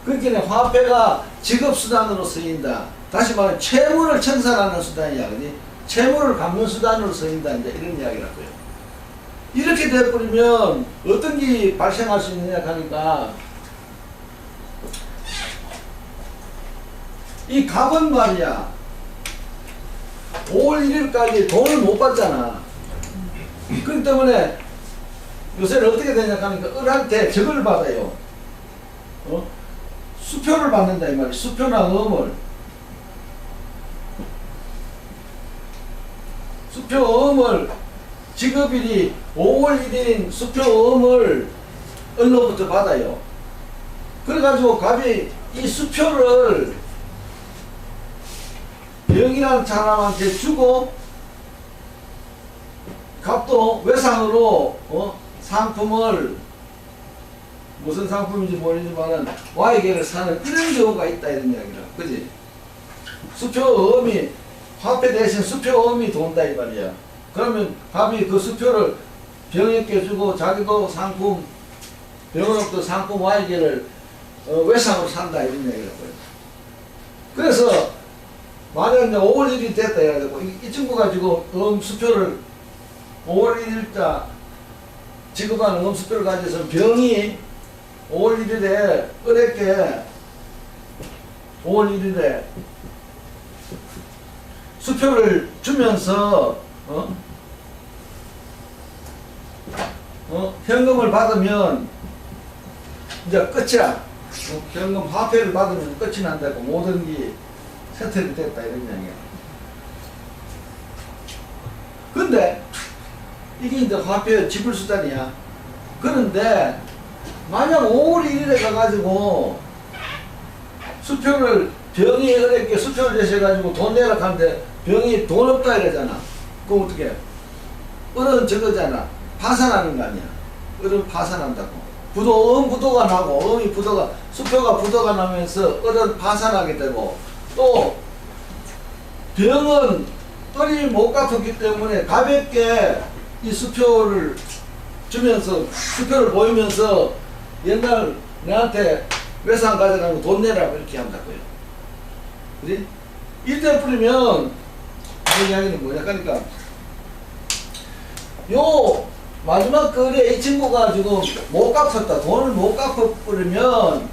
그러니까 화폐가 지급수단으로 쓰인다. 다시 말하면 채무를 청산하는 수단이야. 그지? 채무를 갚는 수단으로 쓰인다. 이제 이런 이야기라고요. 이렇게 돼버리면 어떤 게 발생할 수 있느냐 하니까 이 갑은 말이야 5월 1일까지 돈을 못 받잖아. 그렇기 때문에 요새는 어떻게 되냐 하니까 을한테 적을 받아요. 수표를 받는다 이 말이야. 수표나 음을. 수표음을 지급일이 5월 1일인 수표음을 언로부터 받아요. 그래가지고 갑이 이 수표를 병이라는 사람한테 주고 갑도 외상으로 상품을 무슨 상품인지 모르지만은 Y계를 사는 이런 경우가 있다 이런 이야기라. 그지? 수표음이 화폐 대신 수표음이 돈다 이 말이야. 그러면 갑이 그 수표를 병에게 주고 자기도 상품 병으로부터 상품 Y계를 외상으로 산다 이런 이야기라고요. 그래서 만약 이제 5월 1일이 됐다 해가지고 이 친구가 지금 수표를 5월 1일자 지급하는 음수표를 가져서 병이 5월 1일에 어렵게 5월 1일에 수표를 주면서 현금을 받으면 이제 끝이야. 현금 화폐를 받으면 끝이 난다고 모든 게 세트가 됐다 이런 이야기야. 근데 이게 이제 화폐 지불 수단이야. 그런데 만약 5월 1일에 가가지고 수표를 병이 어렵게 수표를 제시해가지고 돈 내라 하는데 병이 돈 없다 이러잖아. 그럼 어떻게? 얼은 저거잖아. 파산하는 거 아니야. 얼은 파산한다고. 부도가 나고 음이 부도가 수표가 부도가 나면서 얼은 파산하게 되고 또 병은 얼이 못 갚았기 때문에 가볍게 이 수표를 주면서 수표를 보이면서 옛날 내한테 외상 가져가는 거 돈 내라고 이렇게 한다고요. 그지? 이때 뿌리면 그 이야기는 뭐냐 그러니까 요 마지막 거래 이 친구가 지금 못 갚았다 돈을 못 갚아버리면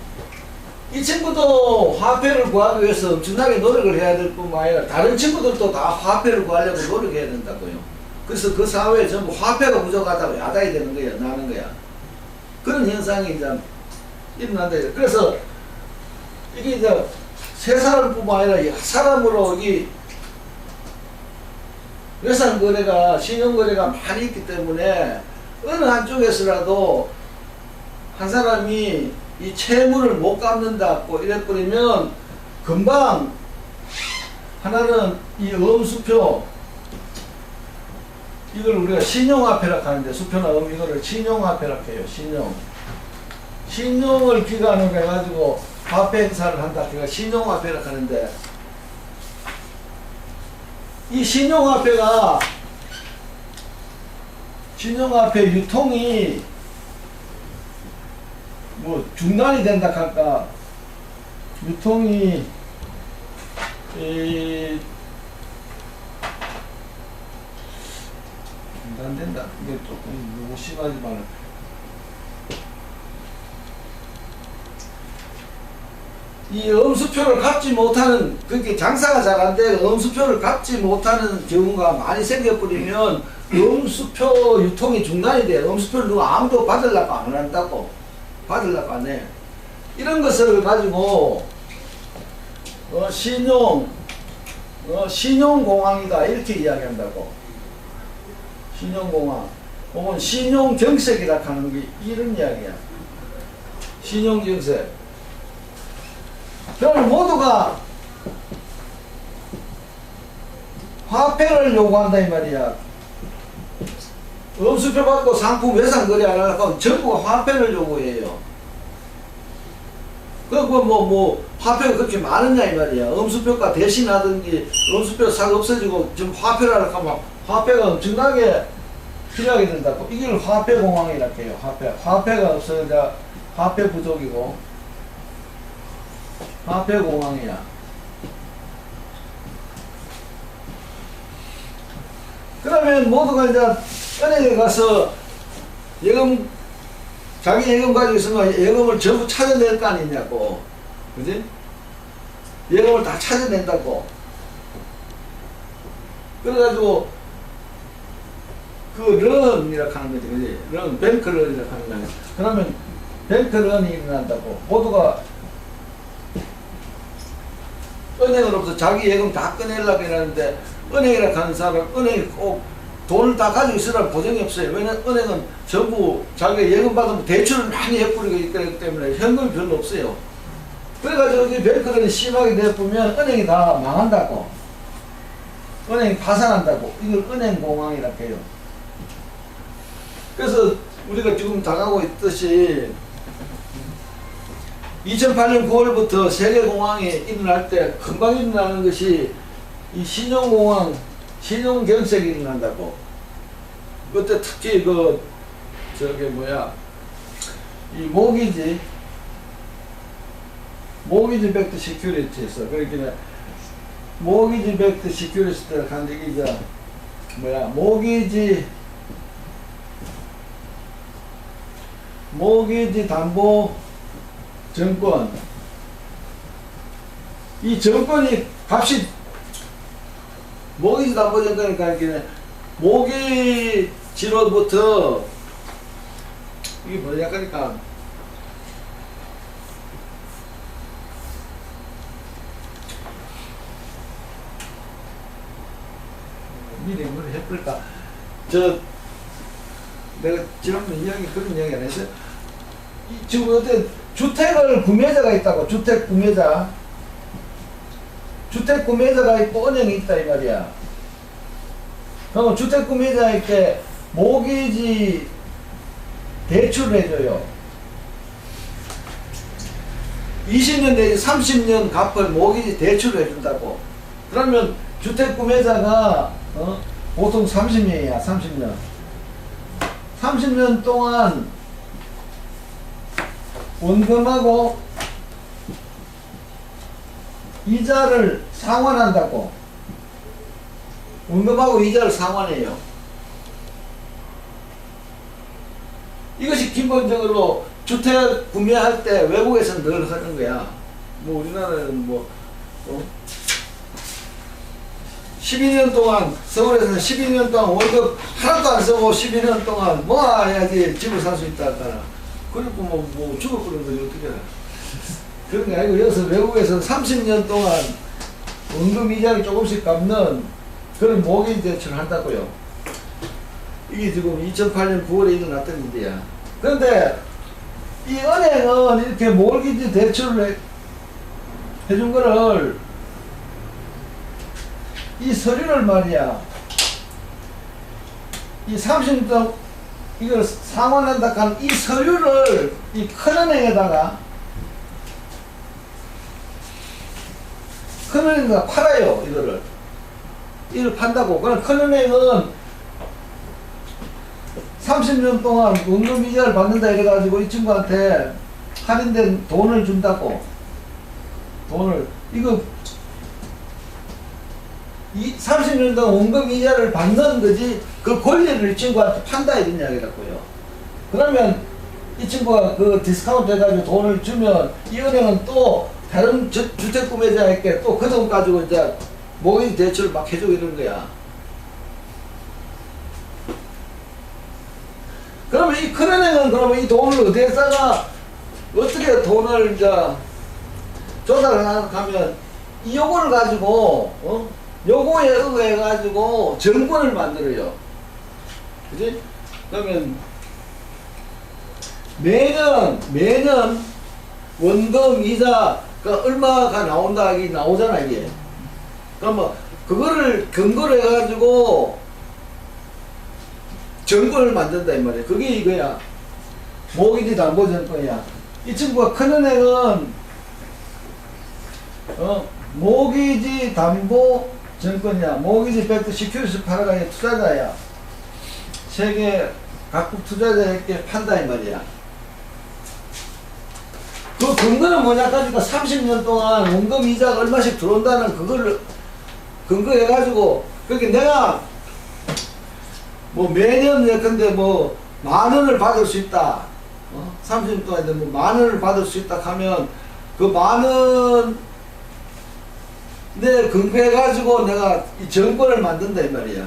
이 친구도 화폐를 구하기 위해서 엄청나게 노력을 해야 될 뿐만 아니라 다른 친구들도 다 화폐를 구하려고 노력해야 된다고요. 그래서 그 사회에 전부 화폐가 부족하다고 야단이 되는 거야, 나는 거야. 그런 현상이 이제 일어난다. 그래서 이게 이제 세 사람뿐만 아니라 여러 사람으로 이 외상 거래가 신용 거래가 많이 있기 때문에 어느 한쪽에서라도 한 사람이 이 채무를 못 갚는다고 이래버리면 금방 하나는 이 음수표 이걸 우리가 신용화폐라고 하는데 수표나 이거를 신용화폐라고 해요. 신용을 기간으로 해가지고 화폐 행사를 한다. 그러니까 신용화폐라고 하는데 이 신용화폐가 신용화폐 유통이 뭐 중단이 된다 할까 유통이 중단된다. 이게 조금 너무 심하지만 이 음수표를 갚지 못하는 그렇게 장사가 잘 안 돼 음수표를 갚지 못하는 경우가 많이 생겨버리면 음수표 유통이 중단이 돼. 음수표를 누가 아무도 받으려고 안 한다고 받으려고 안 해. 이런 것을 가지고 신용공황이다 이렇게 이야기한다고. 신용공황 혹은 신용정색이라 하는 게 이런 이야기야. 신용정색. 그럼 모두가 화폐를 요구한다 이 말이야. 음수표 받고 상품 외상 거래 안 하려고 전부가 화폐를 요구해요. 그리고 뭐 화폐가 그렇게 많으냐 이 말이야. 음수표가 대신하든지 음수표 싹 없어지고 지금 화폐를 하려고 하면 화폐가 엄청나게 필요하게 된다고. 이걸 화폐 공황이라고 해요. 화폐가 없어져 화폐 부족이고 화폐 공황이야. 그러면 모두가 이제 은행에 가서 예금 자기 예금 가지고 있으면 예금을 전부 찾아낼 거 아니냐고. 그지? 예금을 다 찾아낸다고. 그래가지고 그 런이라고 하는 거지. 그지? 런, 뱅크런이라고 하는 거야. 그러면 뱅크런이 일어난다고. 모두가 은행으로부터 자기 예금 다 꺼내려고 하는데 은행이라 하는 사람은 은행이 꼭 돈을 다 가지고 있으라는 보장이 없어요. 왜냐면 은행은 전부 자기가 예금 받으면 대출을 많이 해버리고 있기 때문에 현금이 별로 없어요. 그래가지고 이 뱅크들이 심하게 내보면 은행이 다 망한다고. 은행이 파산한다고. 이걸 은행공황이라고 해요. 그래서 우리가 지금 당하고 있듯이 2008년 9월부터 세계공황이 일어날 때 금방 일어나는 것이 이 신용공황, 신용경색이 일어난다고. 그때 특히 이 모기지 백트 시큐리티에서, 그러니까 모기지 백트 시큐리티를 간 적이 이제 모기지 담보 정권. 이 정권이 값이 모기지 담보 정권이니까 모기지로부터 이게 뭐냐 그러니까 미리 뭘 해볼까? 내가 지난번에 그런 이야기 안 했어요? 지금 어때 주택을 구매자가 있다고. 주택 구매자가 있고 은행이 있다 이 말이야. 그러면 주택 구매자에게 모기지 대출을 해줘요. 20년 내지 30년 갚을 모기지 대출을 해준다고. 그러면 주택 구매자가 보통 30년이야. 30년. 30년 동안 원금하고 이자를 상환한다고. 원금하고 이자를 상환해요. 이것이 기본적으로 주택 구매할 때 외국에서는 늘 하는 거야. 뭐 우리나라는 12년 동안 서울에서는 12년 동안 월급 하나도 안 쓰고 12년 동안 모아야지 집을 살 수 있다 하잖아. 그리고 뭐 죽을 거는 거지 어떻게 해. 그런 게 아니고 여기서 외국에서는 30년 동안 원금 이자를 조금씩 갚는 그런 모기지 대출을 한다고요. 이게 지금 2008년 9월에 일어났던 일이야. 그런데 이 은행은 이렇게 모기지 대출을 해준 거를 이 서류를 말이야. 이 30년 동안 이걸 상환한다 하는 이 서류를 이 큰은행에다가 팔아요. 이걸 판다고. 그럼 큰은행은 30년 동안 원금 이자를 받는다 이래가지고 이 친구한테 할인된 돈을 준다고. 이거 30년 동안 원금 이자를 받는 거지 그 권리를 이 친구한테 판다 이런 이야기라고요. 그러면 이 친구가 그 디스카운트 해가지고 돈을 주면 이 은행은 또 다른 주택 구매자에게 또 그 돈 가지고 이제 모기지 대출을 막 해주고 이런 거야. 그러면 이 큰은행은 그러면 이 돈을 어디에다가 어떻게 돈을 이제 조달을 하면 이 요거를 가지고 요거에 의해 가지고 정권을 만들어요. 그지? 그러면 매년 원금 이자가 얼마가 나온다 이게 나오잖아 이게. 그러면 그거를 근거로 해가지고 정권을 만든다 이 말이야. 그게 이거야. 모기지 담보 정권이야. 이 친구가 큰은행은 모기지 담보 정권이야. 모기지 백트 시큐리티 팔아가지고 투자자야. 세계 각국 투자자에게 판다 이 말이야. 그 근거는 뭐냐 하니까 30년 동안 원금 이자가 얼마씩 들어온다는 그거를 근거해가지고 그렇게 내가 뭐 매년 예컨대 뭐 10,000원을 받을 수 있다. 30년 동안 뭐 10,000원을 받을 수 있다 하면 그 10,000원 내 근거해가지고 내가 이 정권을 만든다 이 말이야.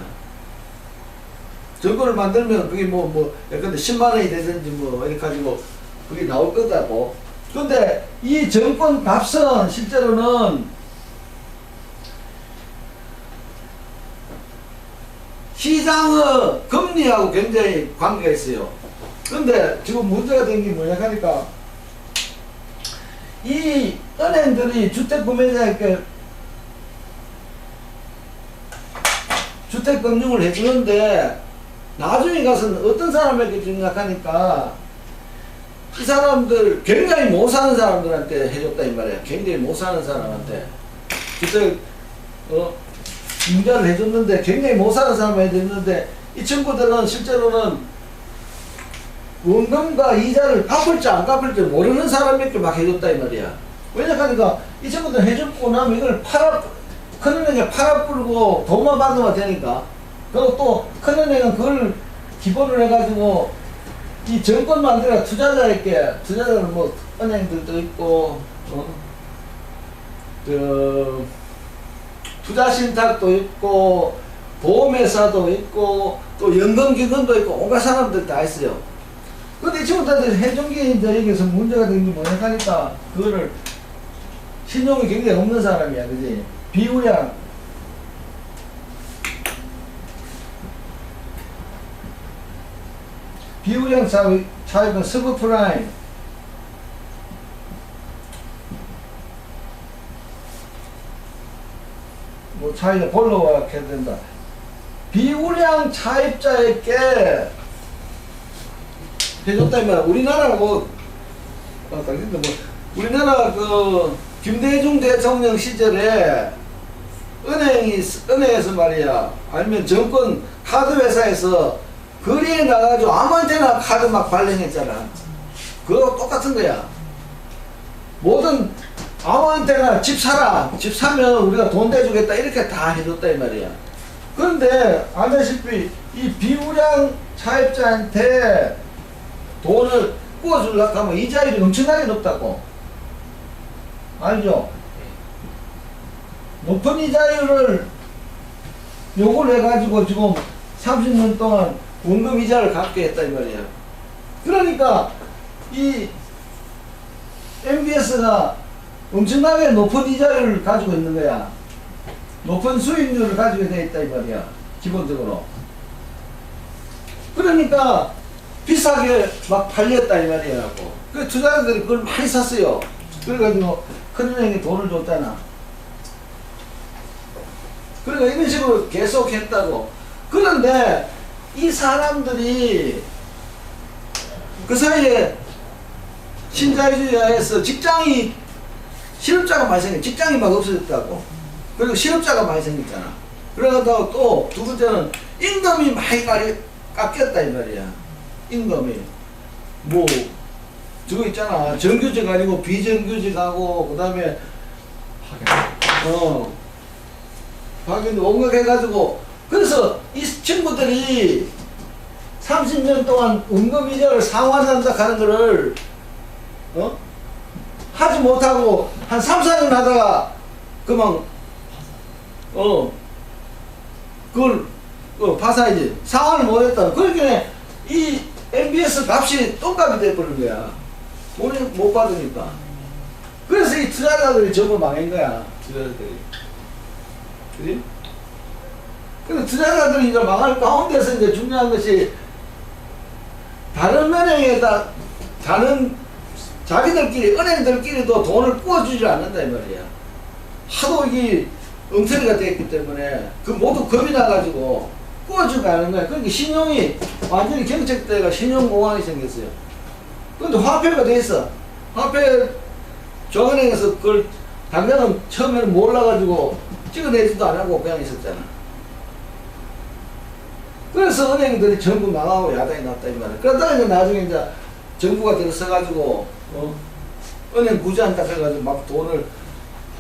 정권을 만들면 그게 예컨대 10만원이 되든지 뭐 이렇게 가지고 그게 나올 거다고. 근데 이 정권 값은 실제로는 시장의 금리하고 굉장히 관계가 있어요. 근데 지금 문제가 된 게 뭐냐 하니까 이 은행들이 주택 구매자에게 주택 금융을 해주는데 나중에 가서는 어떤 사람에게 주냐 하니까 이 사람들 굉장히 못 사는 사람들한테 해줬다 이 말이야. 굉장히 못 사는 사람한테 주택 융자를 해줬는데 굉장히 못 사는 사람한테 해줬는데 이 친구들은 실제로는 원금과 이자를 갚을지 안 갚을지 모르는 사람에게 막 해줬다 이 말이야. 왜냐하니까 이 친구들 해줬고 나면 이걸 큰은행에 팔아뿌리고 돈만 받으면 되니까. 그리고 또 큰은행은 그걸 기본으로 해가지고 이 정권만 아니라 투자자는 뭐 은행들도 있고 투자신탁도 있고 보험회사도 있고 또 연금기금도 있고 온갖 사람들 다 있어요. 근데 이 친구들 해준게 이제 여기서 문제가 된 게 뭐냐 하니까 그거를 신용이 굉장히 없는 사람이야, 그지? 비우량 차입은 서브프라임 뭐 차이가 볼로와 해야 된다. 비우량 차입자에게 해줬다 이 말이야. 우리나라 우리나라 그 김대중 대통령 시절에 은행에서 말이야, 아니면 정권 카드 회사에서 거리에 나가지고 아무한테나 카드 막 발행했잖아. 그거 똑같은 거야. 모든 아무한테나 집 사라, 집 사면 우리가 돈 대주겠다 이렇게 다 해줬다 이 말이야. 그런데 알다시피 이 비우량 차입자한테 돈을 구워주려고 하면 이자율이 엄청나게 높다고. 알죠? 높은 이자율을 요구를 해가지고 지금 30년 동안 원금 이자를 갚게 했다 이 말이야. 그러니까 이 MBS가 엄청나게 높은 이자율을 가지고 있는 거야. 높은 수익률을 가지고 되어 있다 이 말이야. 기본적으로. 그러니까 비싸게 막 팔렸다 이 말이야. 그 투자자들이 그걸 많이 샀어요. 그래가지고 큰은행이 돈을 줬잖아. 그러니까 이런 식으로 계속 했다고. 그런데 이 사람들이 그 사이에 신자유주의하에서 실업자가 많이 생겼, 직장이 막 없어졌다고. 그리고 실업자가 많이 생겼잖아. 그러다가 또 두 번째는 임금이 많이 깎였다 이 말이야. 임금이 뭐 저거 있잖아. 정규직 아니고 비정규직하고 그다음에 하긴 온갖 해가지고. 그래서 이 친구들이 30년 동안 원금이자를 상환한다 하는 거를 하지 못하고 한 3, 4년 하다가 그만 그걸 파산이지. 상환을 못했다. 그러니까 이 MBS 값이 똥값이 돼버린 거야. 돈을 못 받으니까. 그래서 이 투자자들이 전부 망한 거야. 투자자들이. 그지? 그래서 투자자들이 이제 망할 가운데서 이제 중요한 것이 다른 은행에다 자기들끼리 은행들끼리도 돈을 구워주지 않는다 이 말이야. 하도 이게 엉터리가 됐기 때문에 그 모두 겁이 나가지고 구워주지 않는 거야. 그러니까 신용이 완전히 경책대가 신용공황이 생겼어요. 근데 화폐가 돼 있어. 화폐 조은행에서 그걸 당장은 처음에는 몰라가지고 찍어내지도 안 하고 그냥 있었잖아. 그래서 은행들이 전부 망하고 야단이 났다 이 말이야. 그러다가 이제 나중에 이제 정부가 들어서가지고 은행 구제한다 해가지고 막 돈을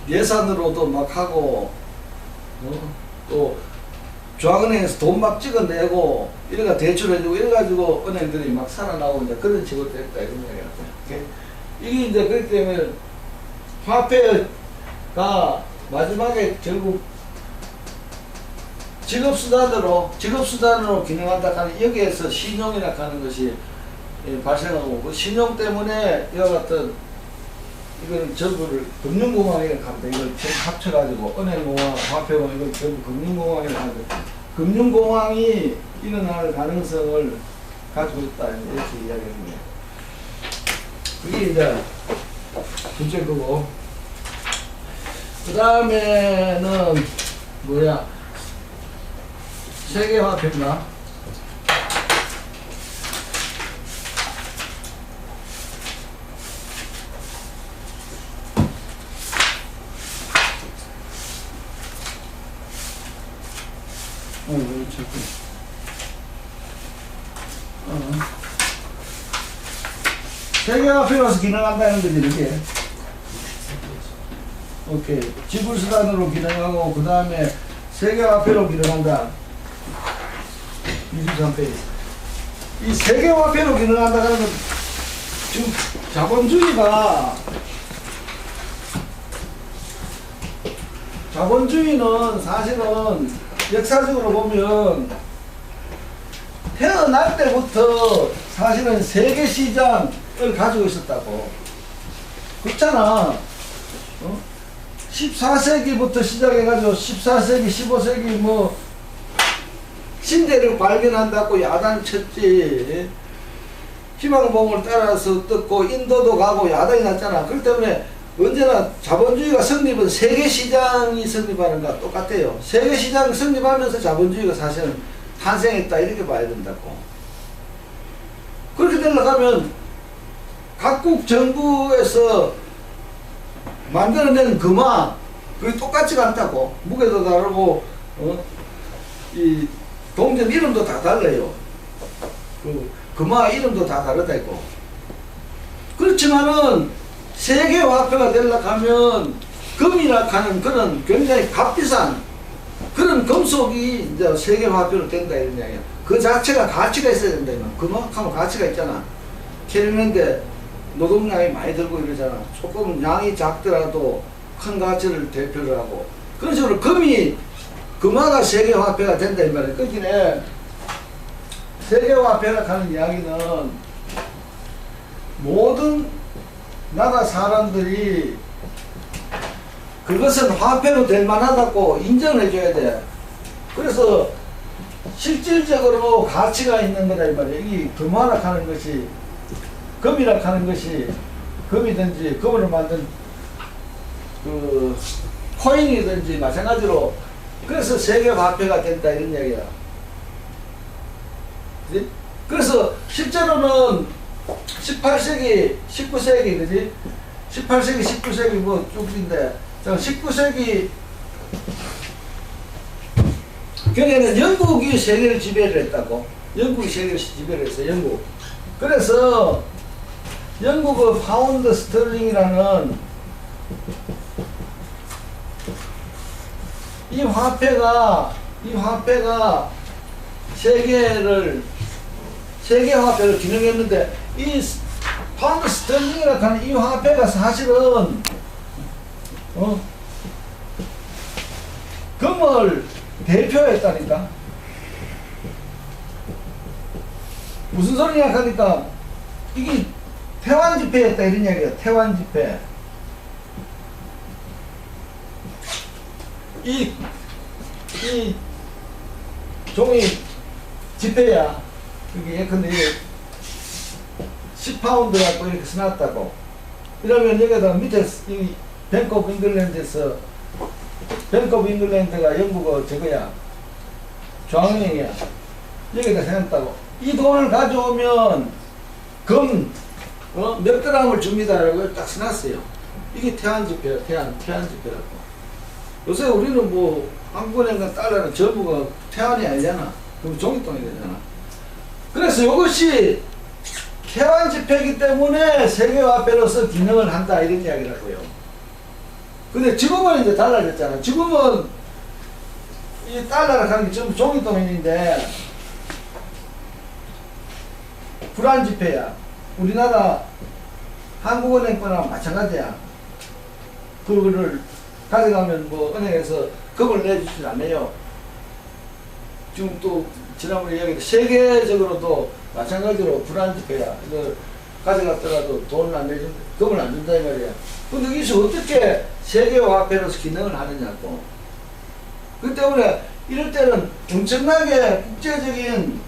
예산으로도 막 하고 또 중앙은행에서 돈 막 찍어내고 이래가 대출해주고 이래가지고 은행들이 막 살아나고 이제 그런 식으로 됐다 이런 얘기야. 이게 이제 그렇기 때문에 화폐가 마지막에 결국 직업수단으로 기능한다 하는 여기에서 신용이라 하는 것이 발생하고 그 신용 때문에 이와 같은 이걸 전부를 금융공황에 갑니다. 이걸 합쳐가지고 은행공황, 화폐공황 이걸 전부 금융공황에 가거든. 금융공황이 일어날 가능성을 가지고 있다 이렇게 이야기하는 거예요. 그게 이제 둘째 거고, 그 다음에는 뭐야, 세계화폐인가? 세계화폐로서 기능한다는 거지, 이렇게. 오케이. 지불수단으로 기능하고, 그 다음에 세계화폐로 기능한다. 23페이지. 이 세계화폐로 기능한다는 건 지금 자본주의는 사실은 역사적으로 보면 태어날 때부터 사실은 세계 시장을 가지고 있었다고. 그렇잖아. 14세기부터 시작해가지고 14세기, 15세기 뭐 신대를 발견한다고 야단 쳤지. 희망봉을 따라서 떴고 인도도 가고 야단이 났잖아. 그렇기 때문에 언제나 자본주의가 성립은 세계시장이 성립하는 거와 똑같아요. 세계시장 성립하면서 자본주의가 사실은 탄생했다 이렇게 봐야 된다고. 그렇게 되려고 하면 각국 정부에서 만들어낸 금화 그게 똑같지가 않다고. 무게도 다르고 이 동전 이름도 다 달라요. 그 금화 이름도 다 다르다고. 그렇지만은 세계화폐가 되려고 하면 금이라 하는 그런 굉장히 값비싼 그런 금속이 이제 세계화폐로 된다 이런 이야기야. 그 자체가 가치가 있어야 된다. 금화하면 가치가 있잖아. 캐리는데 노동량이 많이 들고 이러잖아. 조금 양이 작더라도 큰 가치를 대표를 하고 그런 식으로 금화가 세계화폐가 된다 이 말이야. 그렇기에 세계화폐라 하는 이야기는 모든 나라 사람들이 그것은 화폐로 될 만하다고 인정해 줘야 돼. 그래서 실질적으로 가치가 있는 거다 이 말이야. 이 금화라 하는 것이 금이라 하는 것이 금이든지 금으로 만든 그 코인이든지 마찬가지로 그래서 세계화폐가 된다 이런 이야기야. 그치? 그래서 실제로는 18세기, 19세기, 그지? 18세기, 19세기 뭐 쭉인데, 19세기 경에는 영국이 세계를 지배를 했다고. 영국이 세계를 지배를 했어요, 영국. 그래서 영국의 파운드 스털링이라는 이 화폐가 세계화폐로 기능했는데 이 파운드 스털링이라고 하는 이 화폐가 사실은 금을 대표했다니까. 무슨 소리냐 하니까 이게 태환지폐였다 이런 이야기야. 태환지폐. 이 종이 지폐야. 이게 예컨대 10파운드 갖고 이렇게 써놨다고. 이러면 여기다 밑에 이 뱅크 오브 잉글랜드에서 뱅크 오브 잉글랜드가 영국어 저거야. 중앙은행이야. 여기다 세웠다고. 이 돈을 가져오면 금 몇 그램을 줍니다라고 딱 써놨어요. 이게 태환지폐야. 태환지폐라고. 요새 우리는 뭐 한국은행과 달러는 전부가 태환이 아니잖아. 그럼 종이통이 되잖아. 그래서 이것이 태환지폐이기 때문에 세계화폐로서 기능을 한다 이런 이야기라고요. 근데 지금은 이제 달라졌잖아. 지금은 이 달러를 하는 게 전부 종이통인데 불안지폐야. 우리나라 한국은행 거나 마찬가지야. 그거를 가져가면 뭐 은행에서 금을 내주지 않아요. 지금 또 지난번에 이야기했던 세계적으로도 마찬가지로 불안지폐야. 이거 가져갔더라도 돈을 안 내준다, 금을 안 준다 이 말이야. 근데 이것이 어떻게 세계화폐로서 기능을 하느냐고. 그 때문에 이럴 때는 엄청나게 국제적인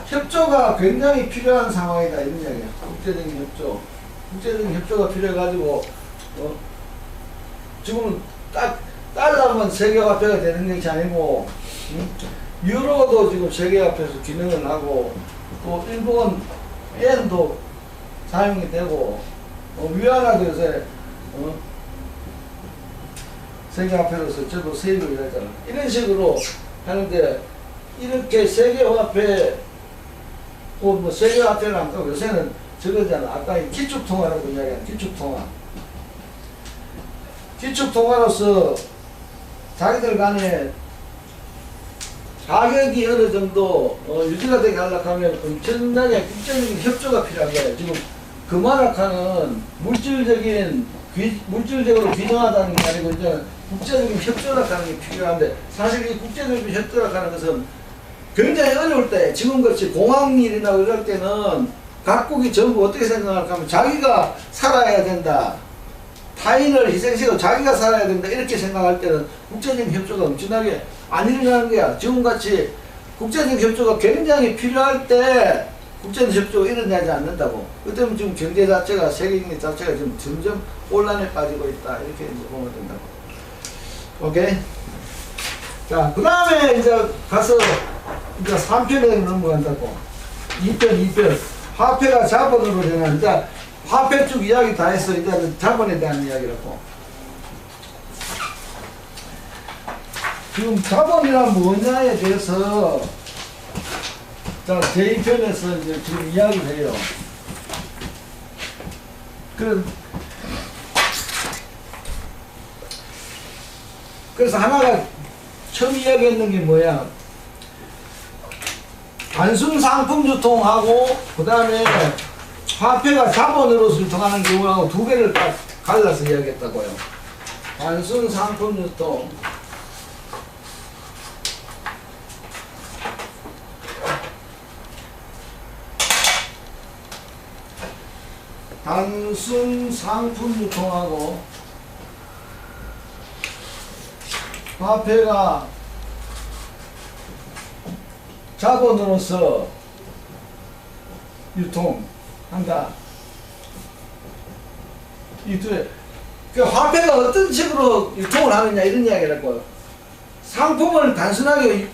협조가 굉장히 필요한 상황이다 이런 이야기야. 국제적인 협조. 국제적인 협조가 필요해가지고 지금은 딱 달러만 세계화폐가 되는 것이 아니고 유로도 지금 세계화폐에서 기능을 하고 또 일본 엔도 사용이 되고 위안화도 요새 세계화폐로서 저도 세입을 일했잖아. 이런 식으로 하는데 이렇게 세계화폐 뭐 세계화폐는 안 가고 요새는 저거잖아. 아까 기축통화라고 이야기한 기축통화. 기축통화로서 자기들 간에 가격이 어느 정도 유지가 되게 하려고 하면 엄청나게 국제적인 협조가 필요한 거예요. 지금 금화락하는 물질적으로 균형하다는 게 아니고 이제 국제적인 협조락하는 게 필요한데 사실 이 국제적인 협조락하는 것은 굉장히 어려울 때 지금같이 공항일이나 이럴 때는 각국이 전부 어떻게 생각할까 하면 자기가 살아야 된다. 타인을 희생시키고 자기가 살아야 된다. 이렇게 생각할 때는 국제적인 협조가 엄청나게 안 일어나는 거야. 지금같이 국제적 협조가 굉장히 필요할 때 국제적 협조가 일어나지 않는다고. 그 때문에 지금 경제 자체가, 세계 경제 자체가 지금 점점 혼란에 빠지고 있다. 이렇게 이제 보면 된다고. 오케이? 자, 그 다음에 이제 가서 이제 3편에 넘어간다고. 2편. 화폐가 자본으로 되는, 이제 화폐 쪽 이야기 다 했어. 이제 자본에 대한 이야기라고. 지금 자본이란 뭐냐에 대해서 자, 제2편에서 이제 지금 이야기를 해요. 그래서 하나가 처음 이야기했는 게 뭐야? 단순 상품 유통하고 그 다음에 화폐가 자본으로서 유통하는 경우하고 두 개를 딱 갈라서 이야기했다고요. 단순 상품 유통 단순 상품 유통하고 화폐가 자본으로서 유통한다. 이 두, 그 화폐가 어떤 식으로 유통을 하느냐 이런 이야기라고요. 상품을 단순하게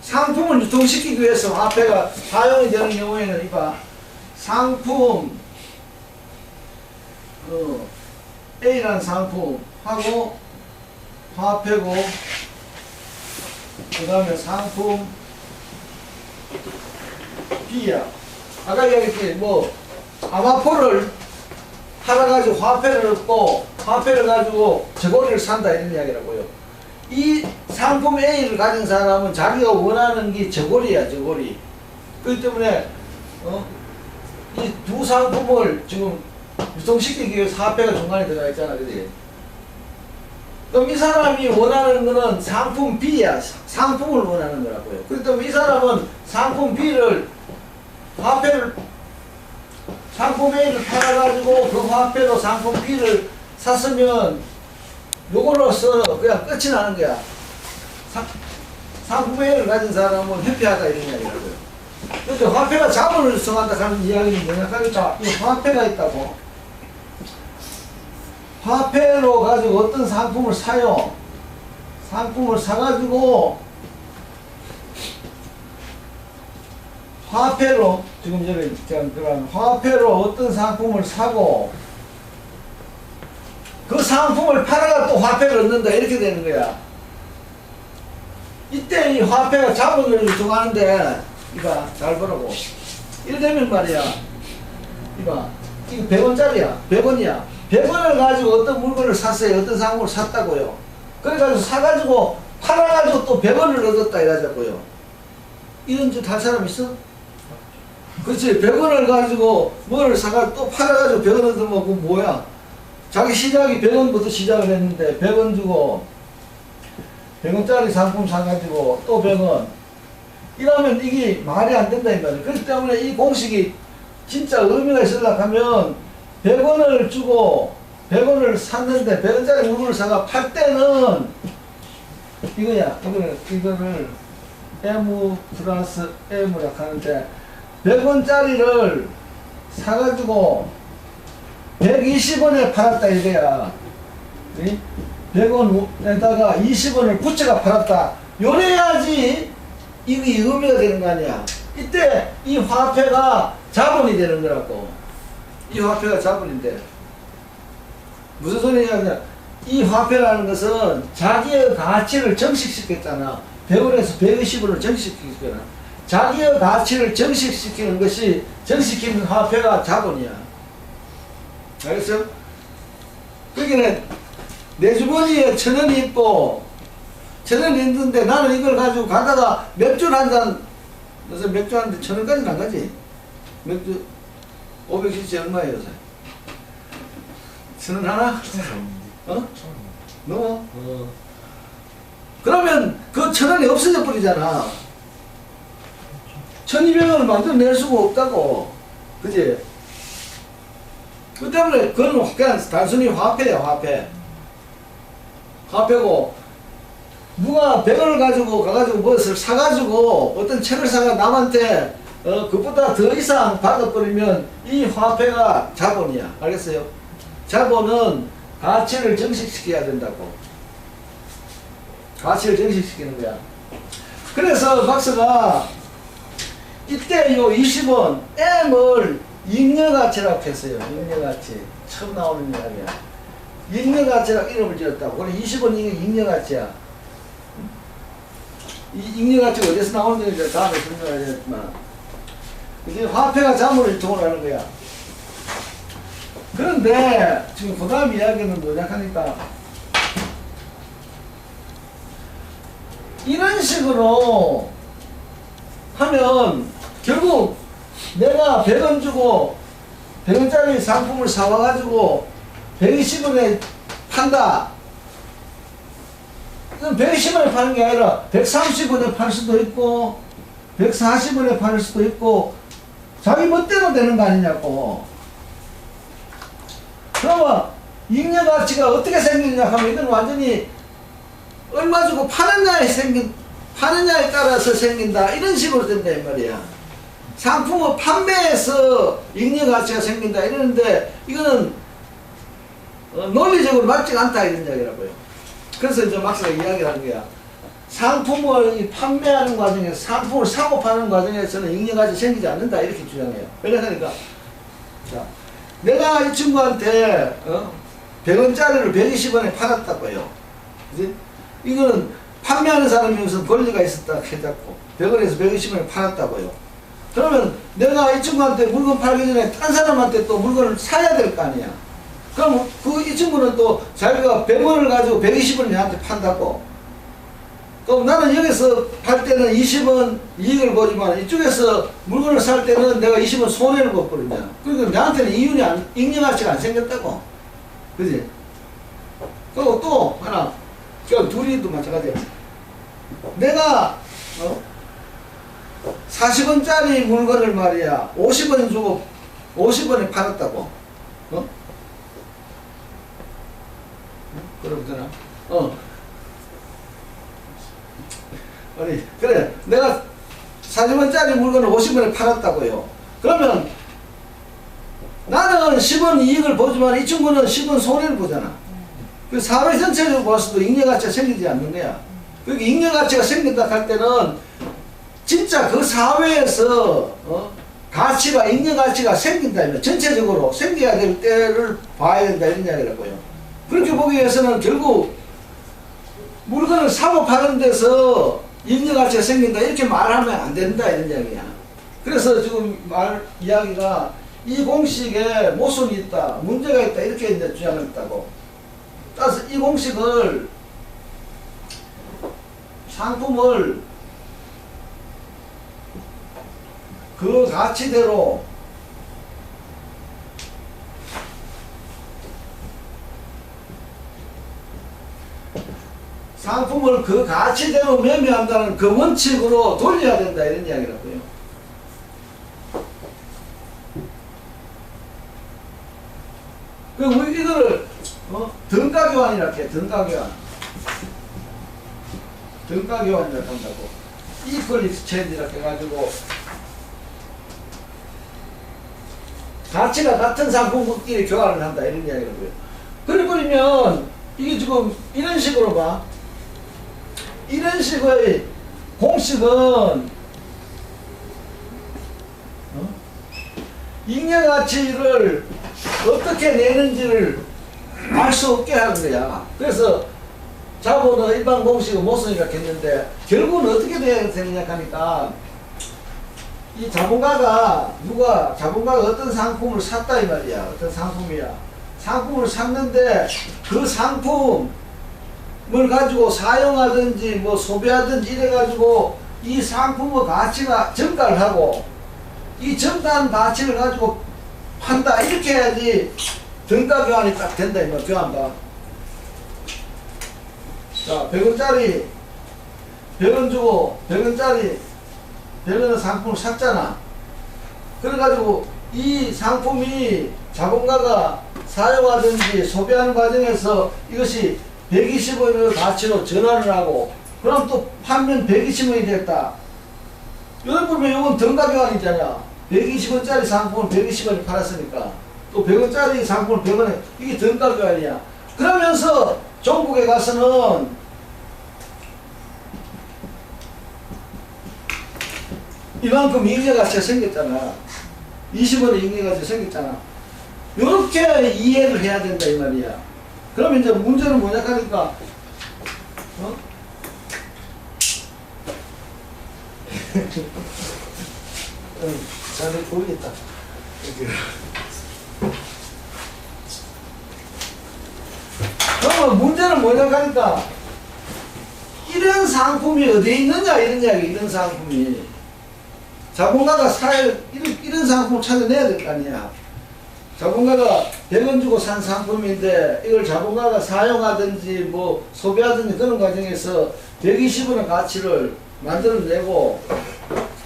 상품을 유통시키기 위해서 화폐가 사용이 되는 경우에는 이봐. 상품 A라는 상품하고 화폐고 그 다음에 상품 B야. 아까 이야기했지 뭐 아마포를 팔아가지고 화폐를 얻고 화폐를 가지고 저고리를 산다 이런 이야기라고요. 이 상품 A를 가진 사람은 자기가 원하는 게 저고리야. 저고리. 그렇기 때문에 이 두 상품을 지금 유통시키기 위해서 화폐가 중간에 들어가 있잖아. 그지? 그럼 이 사람이 원하는 거는 상품 B야. 상품을 원하는 거라고요. 그렇기 때문에 이 사람은 상품 B를 상품 A를 팔아가지고 그 화폐로 상품 B를 샀으면 요걸로써 그냥 끝이 나는 거야. 상품 A를 가진 사람은 회피하다 이런 이야기라고요. 그런데 화폐가 자본을 유통한다 하는 이야기는 뭐냐? 이 화폐가 있다고. 화폐로 가지고 어떤 상품을 사요. 상품을 사가지고 화폐로 지금 여기 그런 화폐로 어떤 상품을 사고 그 상품을 팔아가 또 화폐를 얻는다 이렇게 되는 거야. 이때 이 화폐가 자본을 유통하는데 이봐 잘 보라고. 이러면 말이야. 이봐 이거 100원짜리야. 100원이야. 100원을 가지고 어떤 물건을 샀어요. 어떤 상품을 샀다고요. 그래가지고 사가지고 팔아가지고 또 100원을 얻었다 이러자고요. 이런 짓 할 사람 있어? 그렇지. 100원을 가지고 뭐를 사가지고 또 팔아가지고 100원 얻으면 그건 뭐야? 자기 시작이 100원부터 시작을 했는데 100원 주고 100원짜리 상품 사가지고 또 100원 이러면 이게 말이 안 된다 이 말이야. 그렇기 때문에 이 공식이 진짜 의미가 있으려고 하면 100원을 주고 100원을 샀는데 100원짜리 물건을 사가 팔 때는 이거야. 이거를 M 플러스 M이라고 하는데 100원짜리를 사가지고 120원에 팔았다 이거야. 100원에다가 20원을 붙여가 팔았다. 요래야지 이게 의미가 되는 거 아니야. 이때 이 화폐가 자본이 되는 거라고. 이 화폐가 자본인데 무슨 소리냐면 이 화폐라는 것은 자기의 가치를 정식시켰잖아. 100원에서 120원을 정식시켰잖아. 자기의 가치를 정식시키는 것이 정식시키는 화폐가 자본이야. 알겠어? 그러니까 내 주머니에 1,000원이 있고 1,000원이 있는데 나는 이걸 가지고 가다가 맥주를 한 잔, 요새 맥주 한 잔 1,000원까지는 안 가지. 맥주 500cc 얼마예요 요새? 1,000원 하나? 어? 넘어? 그러면 그 1,000원이 없어져 버리잖아. 1,200원을 만들어낼 수가 없다고. 그지? 그 때문에 그건 그냥 단순히 화폐야, 화폐. 화폐고, 누가 100원을 가지고 가가지고 무엇을 사가지고 어떤 책을 사가 남한테 그보다 더 이상 받아버리면 이 화폐가 자본이야. 알겠어요? 자본은 가치를 정식시켜야 된다고. 가치를 정식시키는 거야. 그래서 박사가 이때 요 20원 M을 잉여가치라고 했어요. 잉여가치. 처음 나오는 이야기야. 잉여가치라고 이름을 지었다고. 그래 20원 이게 잉여가치야. 이 잉여가치가 어디서 나오는지 다음에 설명하겠지만 이제 화폐가 자본을 유통을 하는 거야. 그런데 지금 그 다음 이야기는 뭐냐 하니까 이런 식으로 하면 결국 내가 100원 주고 100원짜리 상품을 사와가지고 120원에 판다. 이건 120원에 파는 게 아니라 130원에 팔 수도 있고 140원에 팔 수도 있고 자기 멋대로 되는 거 아니냐고. 그러면 잉여가치가 어떻게 생기느냐 하면 이건 완전히 얼마 주고 파느냐에 따라서 생긴다. 이런 식으로 된다 이 말이야. 상품을 판매해서 잉여가치가 생긴다 이러는데 이거는 논리적으로 맞지가 않다 이런 이야기라고요. 그래서 이제 막스가 이야기를 하는 거야. 상품을 판매하는 과정에서 상품을 사고 파는 과정에서는 잉여가치 생기지 않는다 이렇게 주장해요. 왜냐하니까 자, 내가 이 친구한테 100원짜리를 120원에 팔았다고요. 그지? 이거는 판매하는 사람이 무슨 권리가 있었다 해잡고 100원에서 120원에 팔았다고요. 그러면 내가 이 친구한테 물건 팔기 전에 딴 사람한테 또 물건을 사야 될 거 아니야. 그럼 이 친구는 또 자기가 100원을 가지고 120원을 내한테 판다고. 그럼 나는 여기서 팔 때는 20원 이익을 보지만 이쪽에서 물건을 살 때는 내가 20원 손해를 보거든요. 그러니까 나한테는 잉여가치가 안 생겼다고. 그지? 그리고 또 하나, 둘이도 마찬가지야. 내가 40원짜리 물건을 말이야 50원 주고 50원에 팔았다고. 그러잖아. 아니 그래 내가 40원짜리 물건을 50원에 팔았다고요. 그러면 나는 10원 이익을 보지만 이 친구는 10원 손해를 보잖아. 그 사회 전체적으로 봤을 때 잉여가치가 생기지 않는 거야. 그러니까 잉여가치가 생긴다 할 때는 진짜 그 사회에서 가치가 잉여가치가 생긴다면 전체적으로 생겨야 될 때를 봐야 된다 이런 이야기라고요. 그렇게 보기 위해서는 결국 물건을 사고 파는 데서 잉여가치가 생긴다 이렇게 말하면 안 된다 이런 이야기야. 그래서 지금 이야기가 이 공식에 모순이 있다, 문제가 있다 이렇게 이제 주장을 했다고. 따라서 이 공식을 상품을 그 가치대로 상품을 그 가치대로 매매한다는 그 원칙으로 돌려야 된다 이런 이야기라고요. 그리고 이거를 등가교환이라고 해. 등가교환. 등가 교환이라고 한다고. 이퀄리티 체인지라고 해가지고 가치가 같은 상품끼리 교환을 한다 이런 이야기라고요. 그래버리면 이게 지금 이런 식으로 봐. 이런 식의 공식은 잉여가치를 어떻게 내는지를 알 수 없게 하는 거야. 그래서 자본은 일반 공식은 못 쓰니까 했는데 결국은 어떻게 돼야 되느냐 하니까 이 자본가가 자본가가 어떤 상품을 샀다 이 말이야. 어떤 상품이야. 상품을 샀는데 그 상품을 가지고 사용하든지 뭐 소비하든지 이래 가지고 이 상품의 가치가 증가를 하고 이 증가한 가치를 가지고 판다 이렇게 해야지 등가 교환이 딱 된다 이 말. 교환가. 자, 100원짜리 100원 주고 100원짜리 100원의 상품을 샀잖아. 그래가지고 이 상품이 자본가가 사용하든지 소비하는 과정에서 이것이 120원의 가치로 전환을 하고 그럼 또 판면 120원이 됐다. 이걸 보면 이건 등가 교환이잖아. 120원짜리 상품을 120원에 팔았으니까 또 100원짜리 상품을 100원에 이게 등가 교환이야. 그러면서 종국에 가서는 이만큼 잉여가치가 생겼잖아. 20원의 잉여가치가 생겼잖아. 요렇게 이해를 해야 된다 이 말이야. 그러면 이제 문제는 뭐냐 하니까 잘 모르겠다. 그러면 문제는 뭐냐 하니까 이런 상품이 어디에 있느냐 이런 이야기. 이런 상품이 자본가가 이런 상품을 찾아내야 될 거 아니야. 자본가가 100원 주고 산 상품인데 이걸 자본가가 사용하든지 뭐 소비하든지 그런 과정에서 120원의 가치를 만들어내고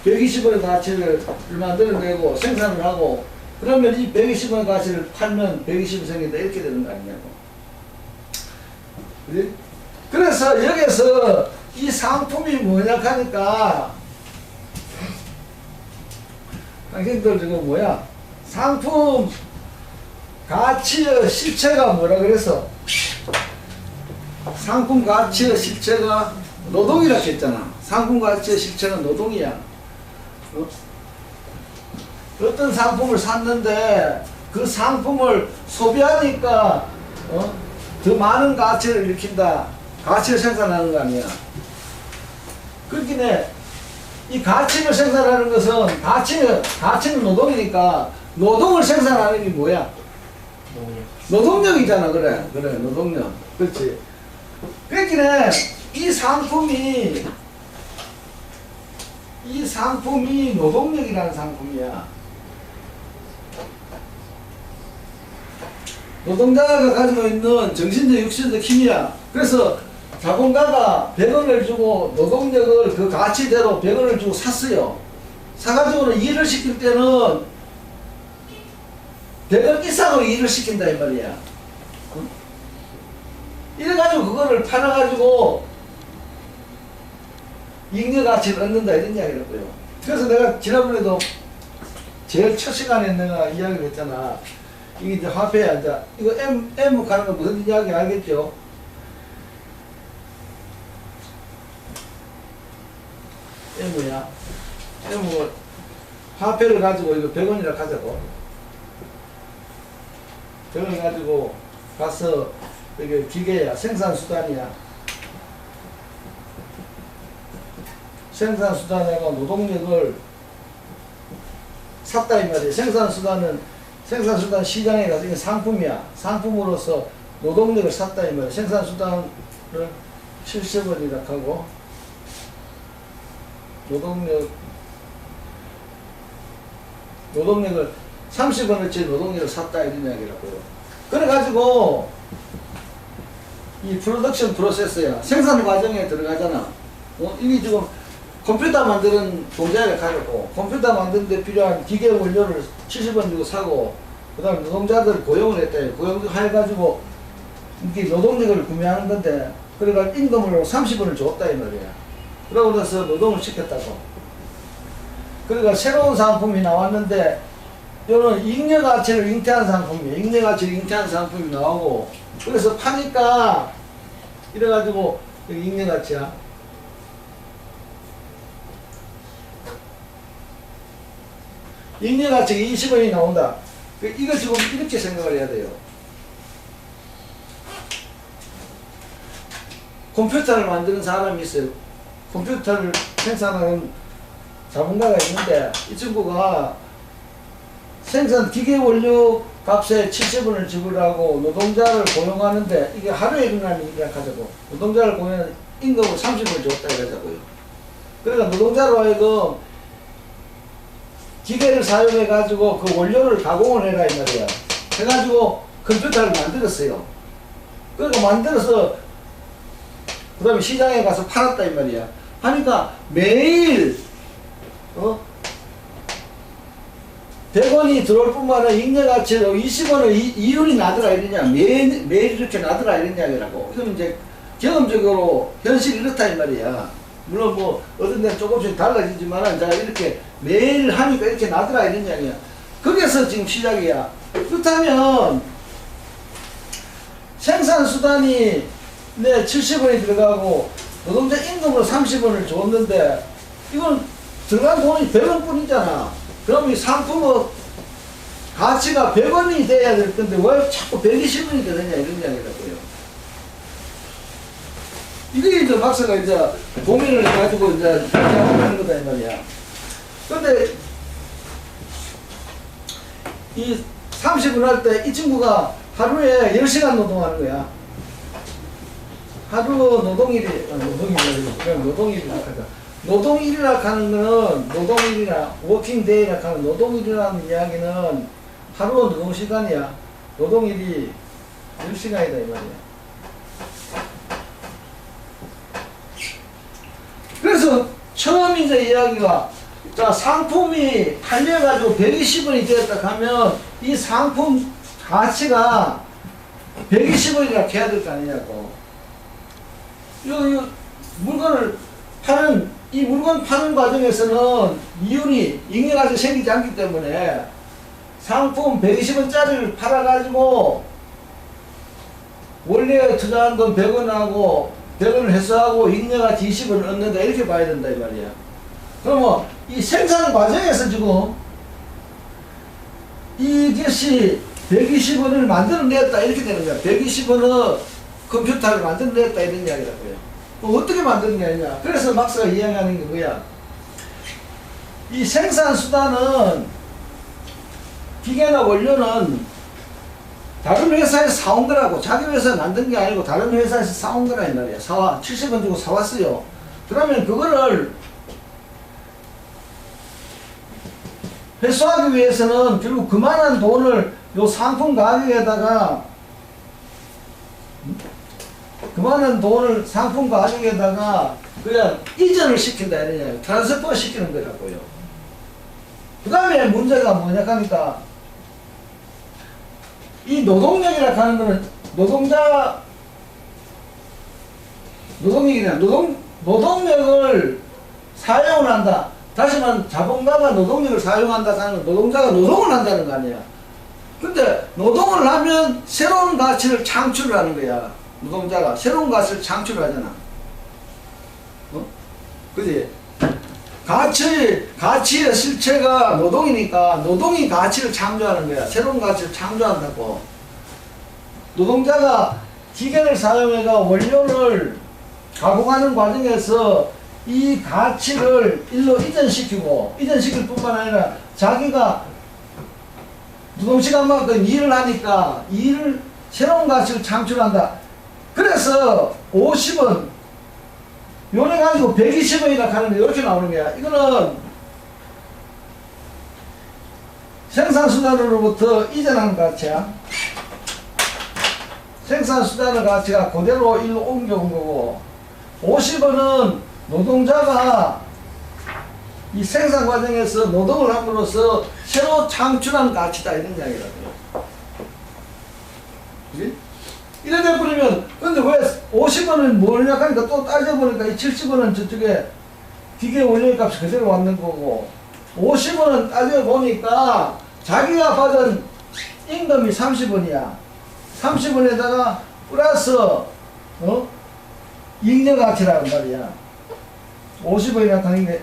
120원의 가치를 만들어내고 생산을 하고 그러면 이 120원의 가치를 팔면 120원 생긴다 이렇게 되는 거 아니냐고. 그래? 그래서 여기서 이 상품이 뭐냐 하니까 당신들 지금 뭐야 상품 가치의 실체가 뭐라 그래서 상품 가치의 실체가 노동이라고 했잖아. 상품 가치의 실체는 노동이야. 어떤 상품을 샀는데 그 상품을 소비하니까 더 많은 가치를 일으킨다. 가치를 생산하는 거 아니야. 그렇긴 해. 이 가치를 생산하는 것은 가치는 노동이니까 노동을 생산하는 게 뭐야? 노동력이잖아. 그래 노동력. 그렇지. 그렇긴 해. 이 상품이 노동력이라는 상품이야. 노동자가 가지고 있는 정신적 육신적 힘이야. 그래서 자본가가 100원을 주고 노동력을 그 가치대로 100원을 주고 샀어요. 사가지고는 일을 시킬 때는 100원 이상으로 일을 시킨다 이 말이야. 이래가지고 그거를 팔아가지고 잉여가치를 얻는다 이런 이야기라고요. 그래서 내가 지난번에도 제일 첫 시간에 내가 이야기를 했잖아. 이게 이제 화폐에 앉아 이거 M 가는 거 무슨 이야기 알겠죠? M이야. M 화폐를 가지고 이거 100원이라 하자고. 100원 가지고 가서 이게 기계야. 생산수단이야. 생산수단하고 노동력을 샀다 이 말이야. 생산수단 시장에 가서 이게 상품이야. 상품으로서 노동력을 샀다 이 말이야. 생산수단을 70원이라 하고 노동력을 30원어치 노동력을 샀다 이런 이야기라고요. 그래가지고 이 프로덕션 프로세스야. 생산 과정에 들어가잖아. 이게 지금 컴퓨터 만드는 동작을 가지고 컴퓨터 만드는 데 필요한 기계 원료를 70원 주고 사고 그 다음에 노동자들 고용을 했다. 고용을 해가지고 이게 노동력을 구매하는 건데 그러니까 임금으로 30원을 줬다 이 말이야. 그러고 나서 노동을 시켰다고. 그러니까 새로운 상품이 나왔는데 이거는 잉여가치를 잉태한 상품이에요. 잉여가치를 잉태한 상품이 나오고 그래서 파니까 이래가지고 여기 잉여가치야. 잉여가치가 20원이 나온다. 이거 지금 이렇게 생각을 해야 돼요. 컴퓨터를 만드는 사람이 있어요. 컴퓨터를 생산하는 자본가가 있는데 이 친구가 생산 기계 원료 값에 70원을 지불하고 노동자를 고용하는데 이게 하루에 일어나는 일이라 하자고. 노동자를 고용하는 임금을 30원을 줬다 이러자고요. 그러니까 노동자로 하여금 기계를 사용해 가지고 그 원료를 가공을 해라 이 말이야. 해가지고 컴퓨터를 만들었어요. 그러니까 만들어서 그 다음에 시장에 가서 팔았다 이 말이야. 하니까 매일 100원이 들어올 뿐만 아니라 잉여가치로 20원의 이윤이 나더라 이러냐. 매일 이렇게 나더라 이러냐고. 이건 이제 경험적으로 현실이 이렇다 이 말이야. 물론 뭐 어떤 데는 조금씩 달라지지만 자 이렇게 매일 하니까 이렇게 나더라 이런 이야기야. 거기서 지금 시작이야. 그렇다면 생산수단이 70원이 들어가고 노동자 임금으로 30원을 줬는데 이건 들어간 돈이 100원 뿐이잖아. 그럼 이 상품의 가치가 100원이 돼야 될 건데 왜 자꾸 120원이 되느냐 이런 이야기라고요. 이게 이제 박사가 이제 고민을 해가지고 이제 하는 거다 이 말이야. 근데 이 30분 할 때 이 친구가 하루에 10시간 노동하는 거야. 하루 노동일이, 노동일이라 하자. 노동일이라 하는 거는, 노동일이나, 워킹데이라 하는 노동일이라는 이야기는 하루 노동시간이야. 노동일이 10시간이다 이 말이야. 그래서 처음 이제 이야기가 자 상품이 팔려가지고 120원이 되었다 하면 이 상품 가치가 120원이라 해야 될 거 아니냐고. 이 물건을 파는 이 물건 파는 과정에서는 이윤이 잉여가치가 생기지 않기 때문에 상품 120원짜리를 팔아가지고 원래 투자한 돈 100원하고 100원을 회수하고 잉여가치 20원을 얻는다 이렇게 봐야 된다 이 말이야. 그러면 이 생산 과정에서 지금 이것이 120원을 만들어냈다 이렇게 되는 거야. 120원의 컴퓨터를 만들어냈다 이런 이야기라고요. 어떻게 만드느냐. 그래서 막스가 이야기하는 게 뭐야. 이 생산수단은 기계나 원료는 다른 회사에서 사온 거라고. 자기 회사에 만든 게 아니고 다른 회사에서 사온 거라 이 말이야. 70원 주고 사왔어요. 그러면 그거를 회수하기 위해서는 결국 그만한 돈을 요 상품 가격에다가 그만한 돈을 상품 가격에다가 그냥 이전을 시킨다 이러냐. 트랜스퍼 시키는 거라고요. 그 다음에 문제가 뭐냐 하니까 이 노동력이라 하는 거는 노동력을 사용을 한다. 다시 말하면 자본가가 노동력을 사용한다 하는 건 노동자가 노동을 한다는 거 아니야. 근데 노동을 하면 새로운 가치를 창출을 하는 거야. 노동자가 새로운 가치를 창출하잖아. 그지? 가치의 실체가 노동이니까 노동이 가치를 창조하는 거야. 새로운 가치를 창조한다고. 노동자가 기계를 사용해서 원료를 가공하는 과정에서 이 가치를 일로 이전시킬 뿐만 아니라 자기가 노동시간만큼 일을 하니까 새로운 가치를 창출한다. 그래서 50원 요래 가지고 120원이라 하는데 이렇게 나오는 거야. 이거는 생산수단으로부터 이전하는 가치야. 생산수단의 가치가 그대로 일로 옮겨온 거고 50원은 노동자가 이 생산 과정에서 노동을 함으로써 새로 창출한 가치다 이런 이야기라고요. 그치? 이래 돼버리면 근데 왜 50원은 뭐냐 하니까 또 따져보니까 이 70원은 저쪽에 기계 원료 값이 그대로 왔는 거고 50원은 따져보니까 자기가 받은 임금이 30원이야. 30원에다가 플러스 잉여가치라는 말이야. 50원이나 하는 게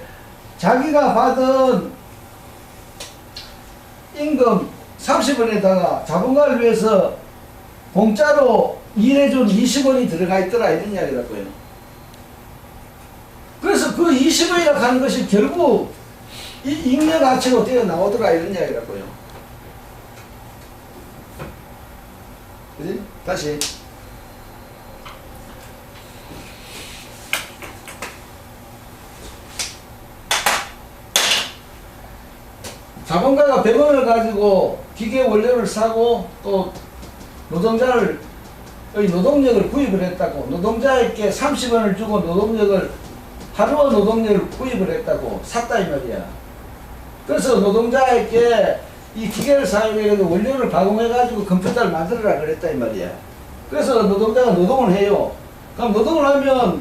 자기가 받은 임금 30원에다가 자본가를 위해서 공짜로 일해준 20원이 들어가 있더라 이런 이야기라고요. 그래서 그 20원이라 하는 것이 결국 이 잉여가치로 뛰어 나오더라 이런 이야기라고요. 그지? 다시 자본가가 100원을 가지고 기계 원료를 사고 또 노동자를 노동력을 구입을 했다고 노동자에게 30원을 주고 하루와 노동력을 구입을 했다고 샀다 이 말이야. 그래서 노동자에게 이 기계를 사용해서 원료를 가공해가지고 컴퓨터를 만들어라 그랬다 이 말이야. 그래서 노동자가 노동을 해요. 그럼 노동을 하면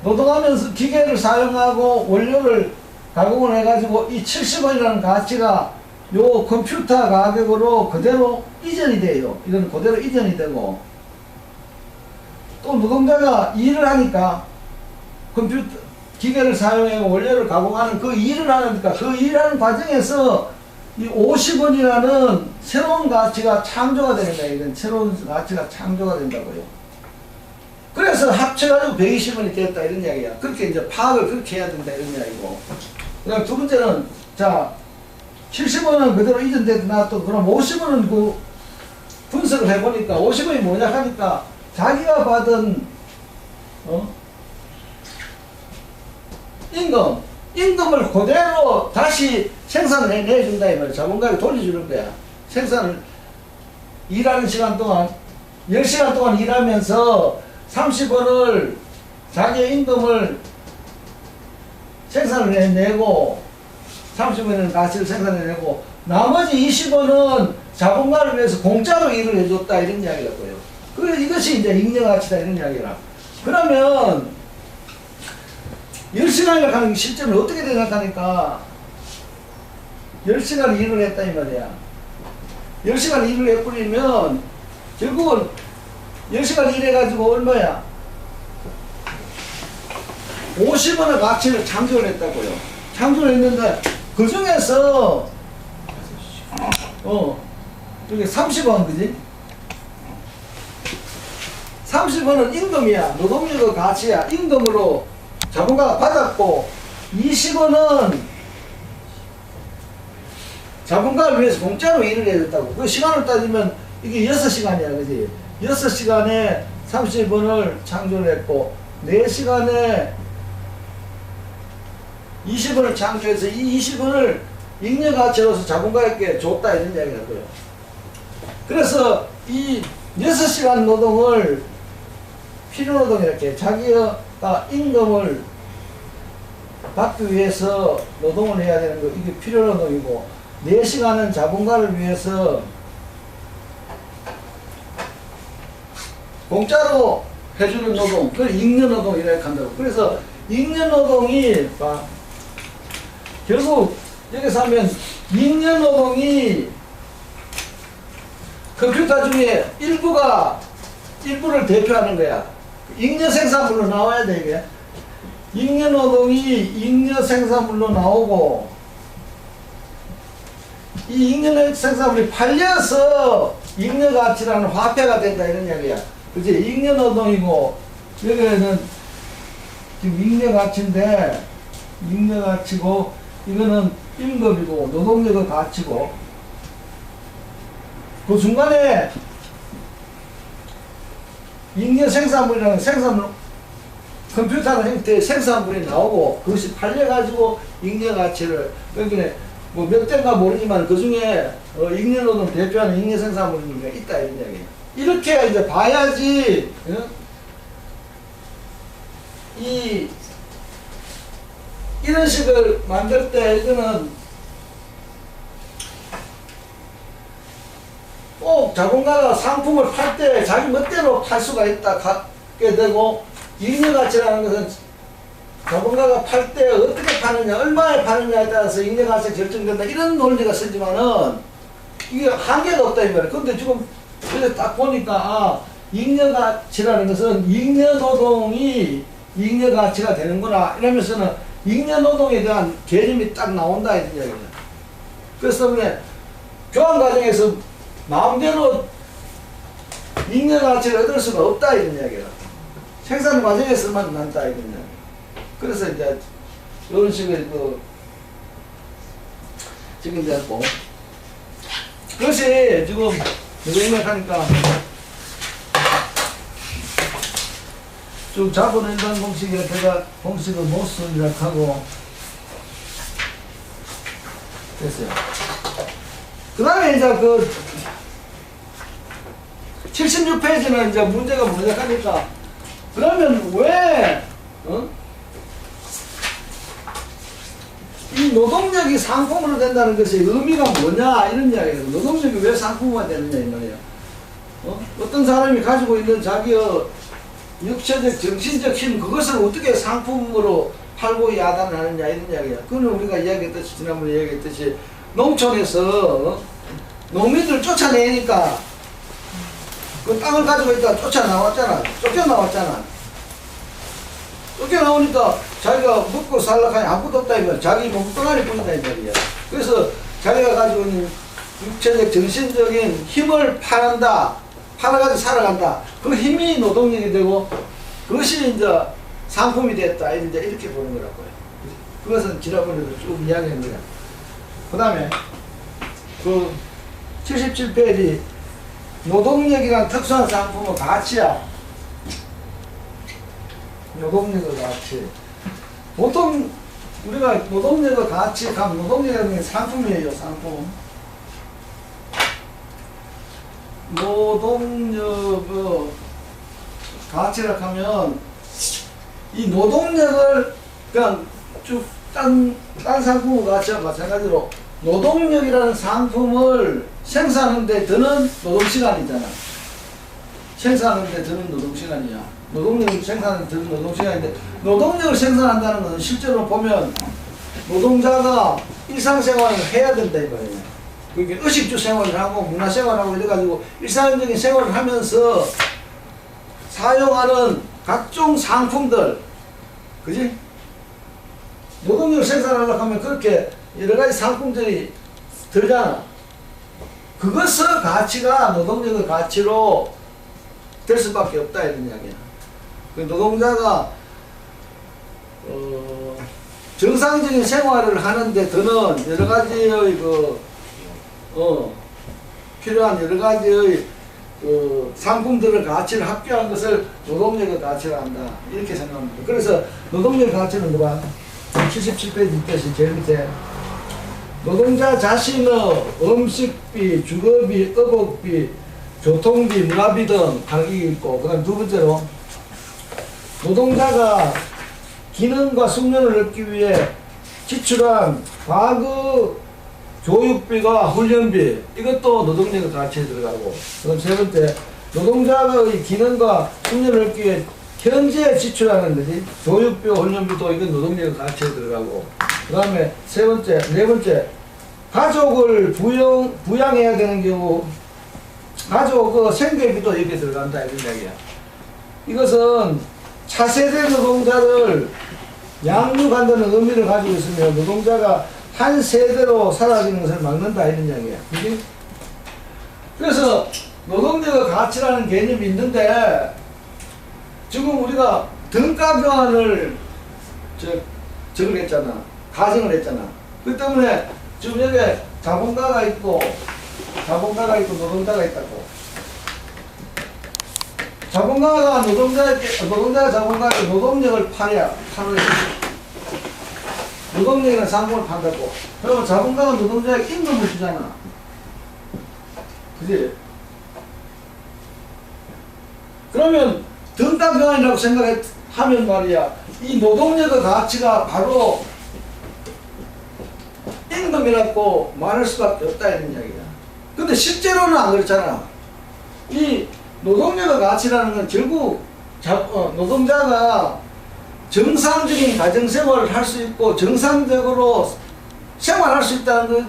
노동하면서 기계를 사용하고 원료를 가공을 해가지고 이 70원이라는 가치가 요 컴퓨터 가격으로 그대로 이전이 돼요. 이건 그대로 이전이 되고 또 노동자가 일을 하니까 컴퓨터 기계를 가공해 원료를 가공하는 그 일을 하니까 그 일하는 과정에서 이 50원이라는 새로운 가치가 창조가 되는 거예요. 이건 새로운 가치가 창조가 된다고요. 그래서 합쳐가지고 120원이 됐다 이런 이야기야. 그렇게 이제 파악을 그렇게 해야 된다 이런 이야기고. 그다음 두 번째는 자 70원은 그대로 이전돼도 놔도 그럼 50원은 그 분석을 해보니까 50원이 뭐냐 하니까 자기가 받은 임금을 그대로 다시 생산을 해준다 이 말이야. 자본가에 돌려주는 거야. 생산을 일하는 시간 동안 10시간 동안 일하면서 30원을 자기의 임금을 생산을 해내고 30원은 가치를 생산해내고 나머지 20원은 자본가를 위해서 공짜로 일을 해줬다 이런 이야기라고요. 그래서 이것이 이제 잉여가치다 이런 이야기라. 그러면 10시간이라고 하는 게 실제로 어떻게 되냐 하니까 10시간 일을 했다 이 말이야. 10시간 일을 해버리면 결국은 10시간 일해가지고 얼마야? 50원의 가치를 창조를 했다고요. 창조를 했는데 그 중에서 이게 30원 그지? 30원은 임금이야. 노동력의 가치야. 임금으로 자본가가 받았고 20원은 자본가를 위해서 공짜로 일을 해줬다고. 그 시간을 따지면 이게 6시간이야 그지? 6시간에 30원을 창조를 했고 4시간에 20원을 창조해서 이 20원을 잉여가치로서 자본가에게 줬다 이런 이야기라고요. 그래서 이 6시간 노동을 필요노동 이렇게 자기가 임금을 받기 위해서 노동을 해야 되는 거 이게 필요노동이고 4시간은 자본가를 위해서 공짜로 해주는 노동 그걸 잉여노동이라고 한다고. 그래서 잉여노동이 결국 여기서 하면 잉여노동이 컴퓨터 중에 일부를 대표하는 거야. 잉여생산물로 나와야 돼 이게. 잉여노동이 잉여생산물로 나오고 이 잉여생산물이 팔려서 잉여가치라는 화폐가 된다 이런 이야기야. 그치? 잉여노동이고 여기는 지금 잉여가치인데 잉여가치고 이거는 임금이고 노동력의 가치고 그 중간에 잉여생산물이라는 생산물 컴퓨터는 형태의 생산물이 나오고 그것이 팔려가지고 잉여가치를 그러니까 뭐 몇 대인가 모르지만 그 중에 잉여노동 대표하는 잉여생산물이 있다 이런 이야기예요. 이렇게 이제 봐야지 이런 식을 만들 때 이거는 꼭 자본가가 상품을 팔 때 자기 멋대로 팔 수가 있다 갖게 되고, 잉여가치라는 것은 자본가가 팔 때 어떻게 파느냐, 얼마에 파느냐에 따라서 잉여가치가 결정된다, 이런 논리가 쓰지만은 이게 한계가 없다 이 말이야. 근데 지금 그래서 딱 보니까 잉여가치라는 것은 잉여노동이 잉여가치가 되는구나 이러면서는 잉여노동에 대한 개념이 딱 나온다 이런 이야기야. 그래서 때문에 교환 과정에서 마음대로 잉여가치를 얻을 수가 없다 이런 이야기야. 생산 과정에서만 난다 이런 이야기. 그래서 이제 이런 식의 지금 이제 뭐 그것이 지금 이거 생각하니까 좀 자본인단 공식에 제가 공식을 못 쓰리라 하고 됐어요. 그 다음에 이제 76페이지는 이제 문제가 뭐냐 하니까, 그러면 왜, 이 노동력이 상품으로 된다는 것의 의미가 뭐냐, 이런 이야기예요. 노동력이 왜 상품화 되느냐, 이 말이에요. 어떤 사람이 가지고 있는 자기의 육체적, 정신적 힘, 그것을 어떻게 상품으로 팔고 야단하느냐, 이런 이야기야. 그거는 우리가 이야기했듯이, 지난번에 이야기했듯이, 농촌에서 농민들 쫓아내니까 그 땅을 가지고 있다가 쫓아나왔잖아. 쫓겨나오니까 자기가 먹고 살라고 하니 아무것도 없다 이거야. 자기 몸뚱아리 뿐이다 이 말이야. 그래서 자기가 가지고 있는 육체적, 정신적인 힘을 팔아가지고 살아간다. 그 힘이 노동력이 되고 그것이 이제 상품이 됐다. 이제 이렇게 보는 거라고요. 그것은 지난번에도 쭉 이야기한 거야. 그 다음에 77페이지 노동력이란 특수한 상품의 가치야. 노동력의 가치. 보통 우리가 노동력의 가치, 노동력이라는 게 상품이에요. 상품. 노동력의 가치라 하면 이 노동력을 그냥 쭉 딴 상품의 가치와 마찬가지로 노동력이라는 상품을 생산하는데 드는 노동시간이잖아. 생산하는데 드는 노동시간이야. 노동력을 생산하는데 드는 노동시간인데, 노동력을 생산한다는 것은 실제로 보면 노동자가 일상생활을 해야 된다 이거예요. 그게 의식주 생활을 하고 문화생활을 하고 이래가지고 일상적인 생활을 하면서 사용하는 각종 상품들, 그지? 노동력을 생산하려고 하면 그렇게 여러가지 상품들이 들잖아. 그것의 가치가 노동력의 가치로 될 수밖에 없다 이런 이야기야. 그 노동자가 정상적인 생활을 하는데 드는 여러가지의 필요한 여러가지의 상품들의 가치를 합계한 것을 노동력의 가치라 한다 이렇게 생각합니다. 그래서 노동력의 가치는 뭐가? 77페이지 뜻이 제일 밑에 노동자 자신의 음식비, 주거비, 의복비, 교통비, 문화비 등 가격이 있고, 그 다음 두 번째로 노동자가 기능과 숙련을 얻기 위해 지출한 과거 교육비가 훈련비, 이것도 노동력의 가치에 들어가고, 그 다음 세 번째 노동자의 기능과 숙련을 얻기 위해 현재 지출하는 거지. 교육비와 훈련비도 이건 노동력의 가치에 들어가고, 그 다음에 네 번째, 가족을 부양해야 되는 경우, 가족 생계비도 여기에 들어간다, 이런 이야기야. 이것은 차세대 노동자를 양육한다는 의미를 가지고 있으며, 노동자가 한 세대로 사라지는 것을 막는다, 이런 이야기야. 그지? 그래서 노동력의 가치라는 개념이 있는데, 지금 우리가 등가 교환을 저걸 했잖아. 가정을 했잖아. 그 때문에 지금 여기 자본가가 있고 노동자가 있다고. 자본가가 노동자가 자본가에게 노동력을 팔아야 노동력이라는 상품을 판다고. 그러면 자본가가 노동자에게 임금을 주잖아. 그지? 그러면 등가 교환이라고 생각하면 말이야, 이 노동력의 가치가 바로 임금이라고 말할 수밖에 없다 이런 이야기야. 근데 실제로는 안 그렇잖아. 이 노동력의 가치라는 건 결국 노동자가 정상적인 가정생활을 할 수 있고 정상적으로 생활할 수 있다는 걸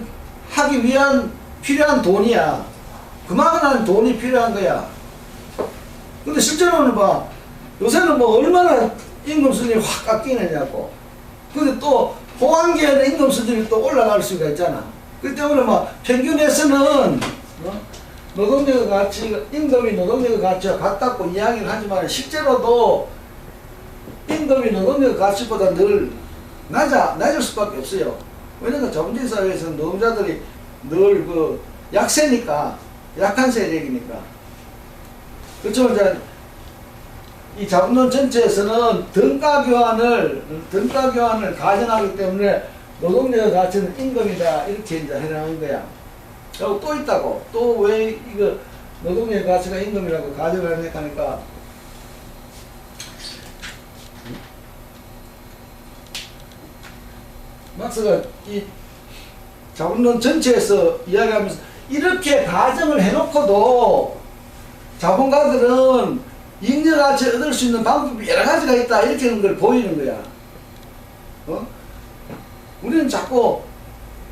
하기 위한 필요한 돈이야. 그만한 돈이 필요한 거야. 근데 실제로는 봐, 요새는 뭐 얼마나 임금 수준이 확 깎이느냐고. 근데 또 호황기에는 임금 수준이 또 올라갈 수가 있잖아. 그렇기 때문에 막 평균에서는 노동력의 가치가, 임금이 노동력의 가치와 같다고 이야기를 하지만 실제로도 임금이 노동력의 가치보다 늘 낮을 수밖에 없어요. 왜냐면 자본주의 사회에서는 노동자들이 늘 그 약세니까, 약한 세력이니까. 그렇지만 이제 이 자본론 전체에서는 등가 교환을 가정하기 때문에 노동력의 가치는 임금이다 이렇게 이제 해나가는 거야. 그리고 또 있다고. 또 왜 이거 노동력의 가치가 임금이라고 가정을 하니까 막스가 이 자본론 전체에서 이야기하면서 이렇게 가정을 해놓고도 자본가들은 잉여가치를 얻을 수 있는 방법이 여러 가지가 있다 이렇게 하는 걸 보이는 거야. 우리는 자꾸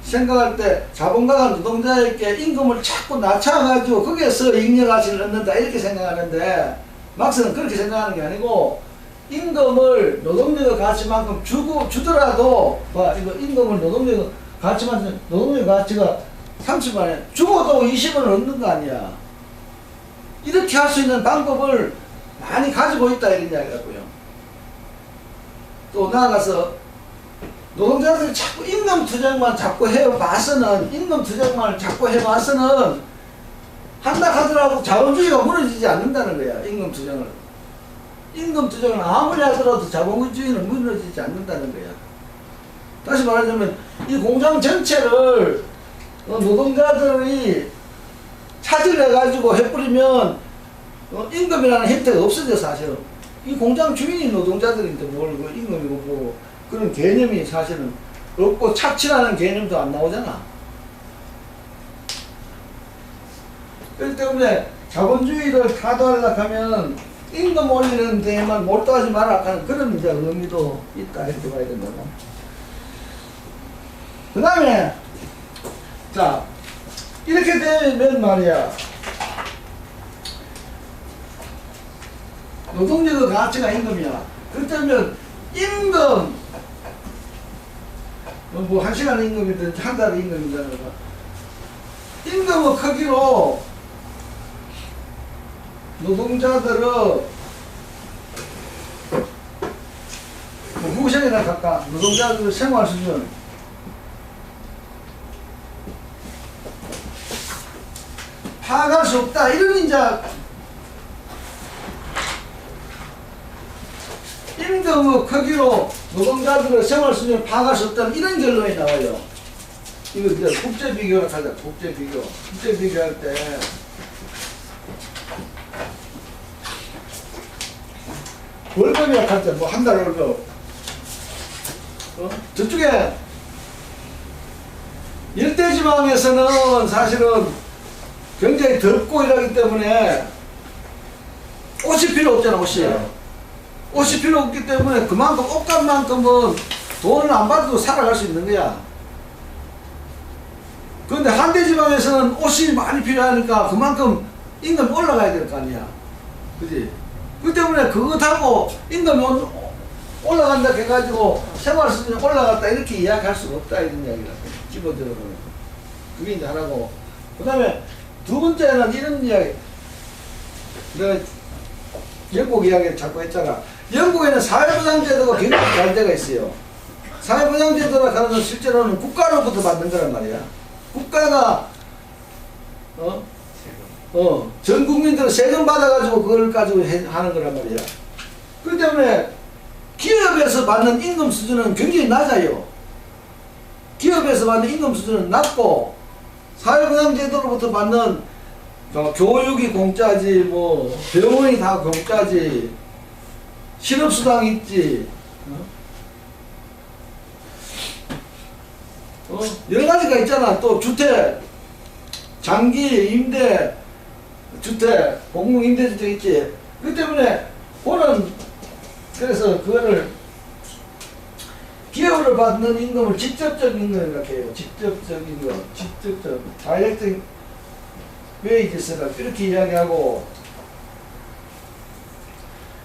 생각할 때 자본가가 노동자에게 임금을 자꾸 낮춰가지고 거기에서 잉여가치를 얻는다 이렇게 생각하는데 막스는 그렇게 생각하는 게 아니고 임금을 노동력의 가치만큼 주더라도 봐, 이거 임금을 노동력의 가치만큼 노동력의 가치가 30만원 죽어도 20원을 얻는 거 아니야. 이렇게 할 수 있는 방법을 많이 가지고 있다 이런 이야기라고요. 또 나아가서 노동자들이 자꾸 임금 투쟁만 자꾸 해봐서는 한다 하더라도 자본주의가 무너지지 않는다는 거야. 임금 투쟁을 아무리 하더라도 자본주의는 무너지지 않는다는 거야. 다시 말하자면 이 공장 전체를 노동자들이 차질해가지고 해버리면 임금이라는 형태가 없어져. 사실은 이 공장 주인이 노동자들인데 뭘 임금이고 뭐 그런 개념이 사실은 없고 착취라는 개념도 안 나오잖아. 그렇기 때문에 자본주의를 타도하려고 하면 임금 올리는 데에만 몰두하지 마라 하는 그런 이제 의미도 있다 이렇게 봐야 된다고. 그 다음에 자 이렇게 되면 말이야 노동력의 가치가 임금이야. 그렇다면 임금 뭐 한 시간 임금이든 한 달 임금이든 임금의 크기로 노동자들은 뭐 후생이나 갈까 노동자들 생활 수준 파악할 수 없다 이런 이제 임금의 크기로 노동자들의 생활 수준을 파악할 수 없다는 이런 결론이 나와요. 이거 이제 국제 비교를 하자. 국제 비교할 때 월급이라 할 때 뭐 한 달 월급 저쪽에 열대지방에서는 사실은 굉장히 덥고 이러기 때문에 옷이 필요 없잖아. 옷이 필요 없기 때문에 그만큼 옷값만큼은 돈을 안 받아도 살아갈 수 있는 거야. 그런데 한대지방에서는 옷이 많이 필요하니까 그만큼 임금이 올라가야 될 거 아니야. 그지? 그 때문에 그거 타고 임금이 올라간다 해가지고 생활 수준이 올라갔다 이렇게 이야기할 수가 없다 이런 이야기라고. 기본적으로는. 그게 이제 하나고. 그 다음에 두 번째는 이런 이야기. 내가 영국 이야기를 자꾸 했잖아. 영국에는 사회보장제도가 굉장히 잘 되어 있어요. 사회보장제도라 하는 건 실제로는 국가로부터 받는 거란 말이야. 국가가 전 국민들은 세금 받아가지고 그걸 가지고 하는 거란 말이야. 그렇기 때문에 기업에서 받는 임금 수준은 굉장히 낮아요. 기업에서 받는 임금 수준은 낮고 사회보장제도로부터 받는 교육이 공짜지 뭐 병원이 다 공짜지 실업수당 있지 여러 가지가 있잖아. 또 주택, 장기, 임대 주택, 공공임대주택 있지. 그 때문에 그거는 그래서 그거를 기업으로 받는 임금을 직접적인 임금이라고 해요. 직접적인 임금, 직접적, 다이렉트 웨이지스라 이렇게 이야기하고,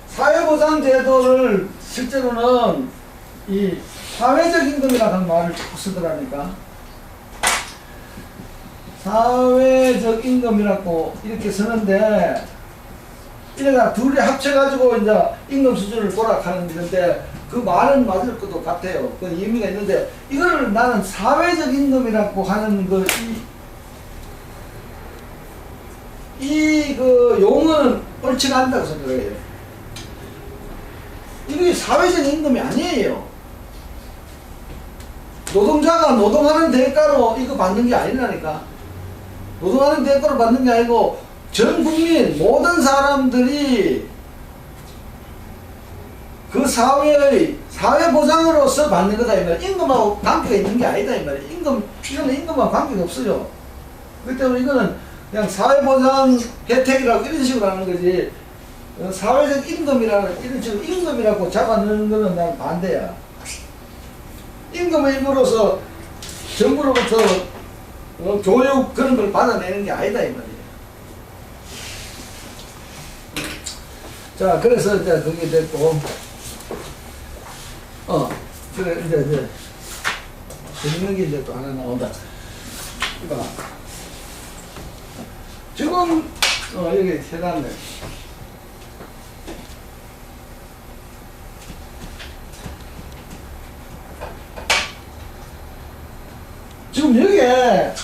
사회보장제도를 실제로는 이 사회적 임금이라는 말을 자꾸 쓰더라니까. 사회적 임금이라고 이렇게 쓰는데, 이래가 둘이 합쳐가지고 이제 임금 수준을 보락하는 건데, 그 말은 맞을 것도 같아요. 그 의미가 있는데, 이거를 나는 사회적 임금이라고 하는 그 용어는 옳지가 않다고 생각해요. 이게 사회적 임금이 아니에요. 노동자가 노동하는 대가로 이거 받는 게 아니라니까. 노동하는 대가로 받는 게 아니고 전 국민 모든 사람들이 그 사회의 사회보장으로서 받는 거다 이 말이야. 임금하고 관계가 있는 게 아니다 이 말이야. 이거는 임금하고 관계가 없어요. 그렇기 때문에 이거는 그냥 사회보장 혜택이라고 이런 식으로 하는 거지, 사회적 임금이라는 이런 식으로 임금이라고 잡아넣는 거는 난 반대야. 임금의 일부로서 정부로부터 교육 그런 걸 받아내는 게 아니다 이 말이에요. 자, 그래서 이제 그게 됐고, 그래 이제 재밌는 게 이제 또 하나 나온다. 이거 지금 여기 해놨네. 지금 여기에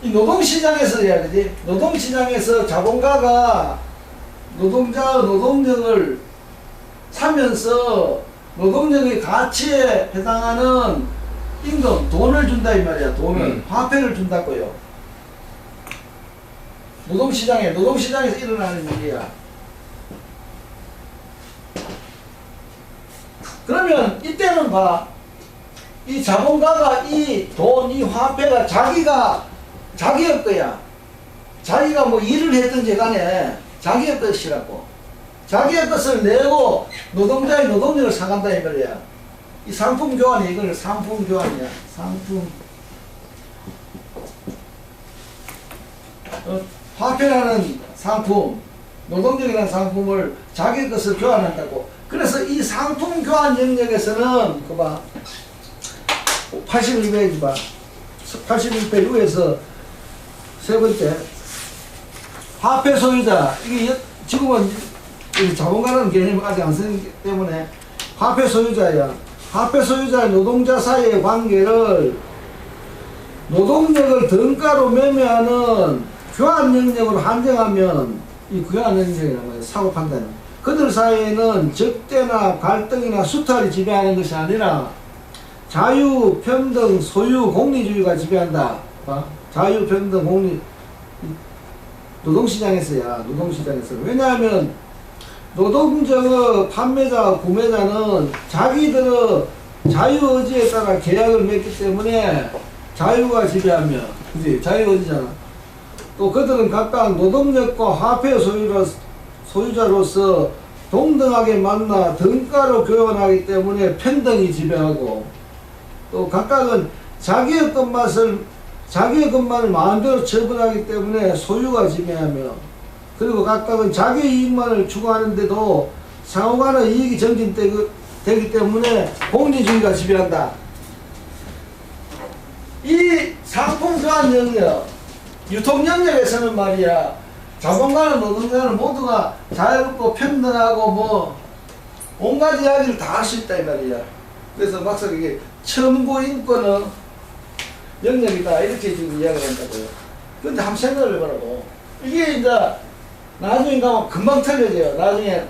이 노동시장에서 해야 되지. 노동시장에서 자본가가 노동자의 노동력을 사면서 노동력의 가치에 해당하는 임금, 돈을 준다 이 말이야. 돈을, 화폐를 준다고요. 노동시장에서 일어나는 일이야. 그러면 이때는 봐, 이 자본가가 이 돈, 이 화폐가 자기의 거야. 자기가 뭐 일을 했든지 간에 자기의 것이라고. 자기의 것을 내고 노동자의 노동력을 사간다 이 말이야. 이 상품 교환이 이걸 상품 교환이야. 상품. 화폐라는 상품, 노동력이라는 상품을 자기 것을 교환한다고. 그래서 이 상품 교환 영역에서는 그봐 81페이지 봐. 81페이지 위에서 세 번째 화폐 소유자. 이게 지금은 자본가라는 개념을 아직 안 쓰기 때문에 화폐 소유자야. 화폐 소유자의 노동자 사이의 관계를 노동력을 등가로 매매하는 교환 영역으로 한정하면 이 교환 영역이라는 거예요. 사고 판단은. 그들 사이에는 적대나 갈등이나 수탈이 지배하는 것이 아니라 자유, 평등, 소유, 공리주의가 지배한다. 자유, 평등, 공리. 노동시장에서야. 노동시장에서. 왜냐하면 노동자의 판매자, 구매자는 자기들의 자유의지에 따라 계약을 맺기 때문에 자유가 지배하며, 그지? 자유의지잖아. 또 그들은 각각 노동력과 화폐 소유자로서 동등하게 만나 등가로 교환하기 때문에 평등이 지배하고, 또 각각은 자기의 것만을 마음대로 처분하기 때문에 소유가 지배하며, 그리고 각각은 자기 이익만을 추구하는데도 상호간의 이익이 정진되기 때문에 공리주의가 지배한다. 이 상품 교환 영역, 유통 영역에서는 말이야, 자본가는 노동자는 모두가 자유롭고 평등하고 뭐 온갖 이야기를 다 할 수 있다 이 말이야. 그래서 막상 이게 청구인권의 영역이다 이렇게 지금 이야기를 한다고요. 근데 한번 생각을 해보라고. 이게 이제 나중에 가면 금방 틀려져요. 나중에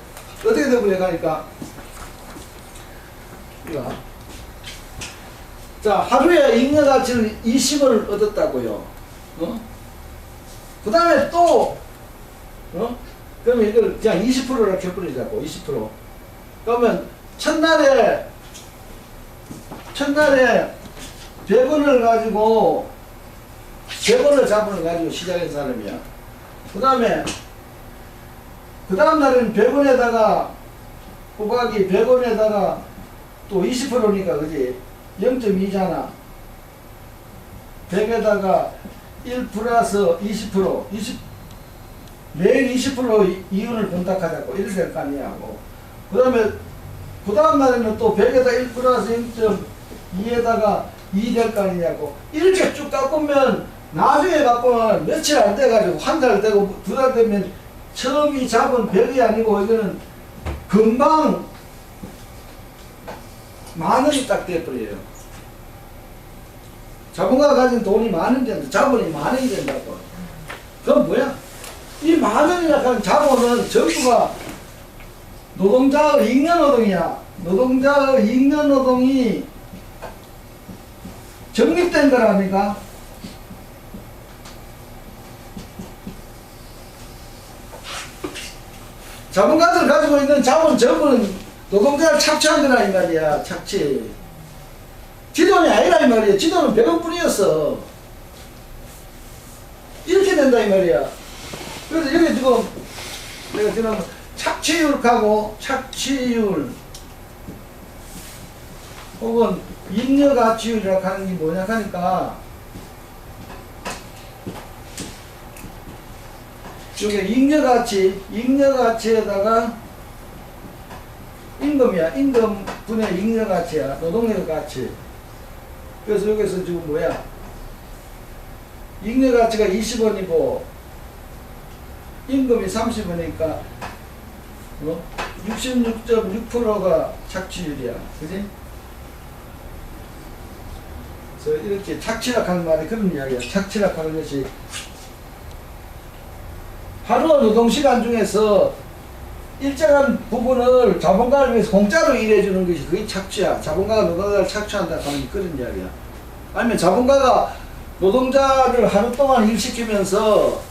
어떻게 되고 가니까 이거 자, 하루에 잉여가치를 20을 얻었다고요. 그 다음에 또 그러면 이걸 그냥 20%라 켜버리자고. 20%. 그러면 첫날에 100원을 가지고 100원을 자본을 가지고 시작한 사람이야. 그 다음에 그 다음 날에는 100원에다가 호박이 100원에다가 또 20%니까 그지 0.2잖아. 100에다가 1 플러스 20% 매일 20% 이윤을 분탁하자고 이렇게 될 거 아니냐고. 그 다음에 그 다음 날에는 또 100에다 1 플러스 0.2에다가 2 될 거 아니냐고. 이렇게 쭉 깎으면 나중에 깎으면 며칠 안 돼가지고 한 달 되고 두 달 되면 처음이 잡은 100이 아니고 이거는 금방 만 원이 딱 돼버려요. 자본가가 가진 돈이 만 원 된다. 자본이 만 원이 된다고. 그건 뭐야? 이 만 원이라고 하는 자본은 전부가 노동자의 잉여노동이야. 노동자의 잉여노동이 적립된 거라니까. 자본가들 가지고 있는 자본 전부는 노동자를 착취한 거라 이 말이야. 착취. 지돈이 아니라 이 말이야. 지돈은 100원뿐이었어. 이렇게 된다 이 말이야. 그래서 여기 지금 내가 지금 착취율하고 착취율 혹은 잉여가치율이라고 하는 게 뭐냐 하니까 여기 잉여가치에다가 임금이야. 임금 분의 잉여가치야. 노동력 가치. 그래서 여기서 지금 뭐야? 잉여가치가 20원이고 임금이 30원이니까 66.6%가 착취율이야. 그지? 그래서 이렇게 착취락하는 말이 그런 이야기야. 착취락하는 것이 하루 노동시간 중에서 일정한 부분을 자본가를 위해서 공짜로 일해주는 것이 그게 착취야. 자본가가 노동자를 착취한다 하는 게 그런 이야기야. 아니면 자본가가 노동자를 하루 동안 일시키면서